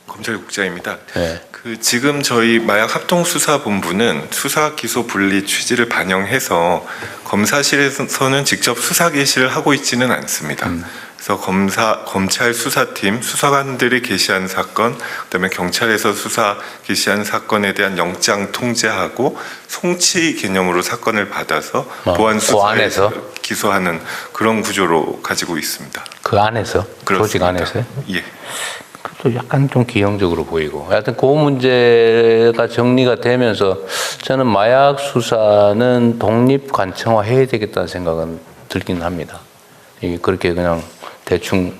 검찰국장입니다. 네. 지금 저희 마약합동수사본부는 수사 기소 분리 취지를 반영해서 검사실에서는 직접 수사 개시를 하고 있지는 않습니다. 그래서 검찰 수사팀, 수사관들이 개시한 사건, 그다음에 경찰에서 수사 개시한 사건에 대한 영장 통제하고 송치 개념으로 사건을 받아서 보안 수사에서 기소하는 그런 구조로 가지고 있습니다. 그 안에서? 그렇습니다. 조직 안에서요? 예. 또 약간 좀 기형적으로 보이고. 하여튼 그 문제가 정리가 되면서 저는 마약 수사는 독립 관청화해야 되겠다는 생각은 들긴 합니다. 이게 그렇게 그냥 대충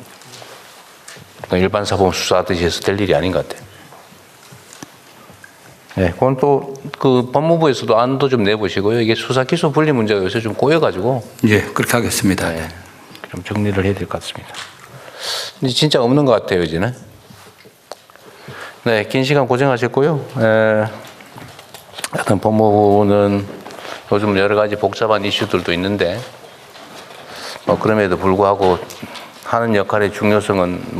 일반 사범 수사하듯이 해서 될 일이 아닌 것 같아요. 네, 그건 또 그 법무부에서도 안도 좀 내보시고요. 이게 수사 기소 분리 문제가 요새 좀 꼬여가지고. 예, 그렇게 하겠습니다. 네, 좀 정리를 해야 될 것 같습니다. 근데 진짜 없는 것 같아요, 이제는. 네, 긴 시간 고생하셨고요. 하여튼 법무부는 요즘 여러 가지 복잡한 이슈들도 있는데, 그럼에도 불구하고 하는 역할의 중요성은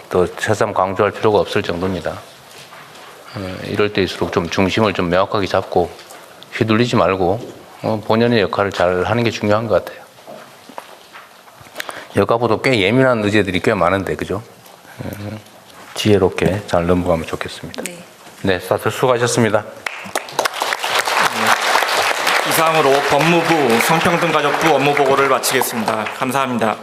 더 새삼 강조할 필요가 없을 정도입니다. 이럴 때일수록 좀 중심을 좀 명확하게 잡고 휘둘리지 말고 본연의 역할을 잘 하는 게 중요한 것 같아요. 여가부도 꽤 예민한 의제들이 꽤 많은데 그죠? 지혜롭게 잘 넘어가면 좋겠습니다. 네, 다들 수고하셨습니다. 이상으로 법무부 성평등가족부 업무보고를 마치겠습니다. 감사합니다.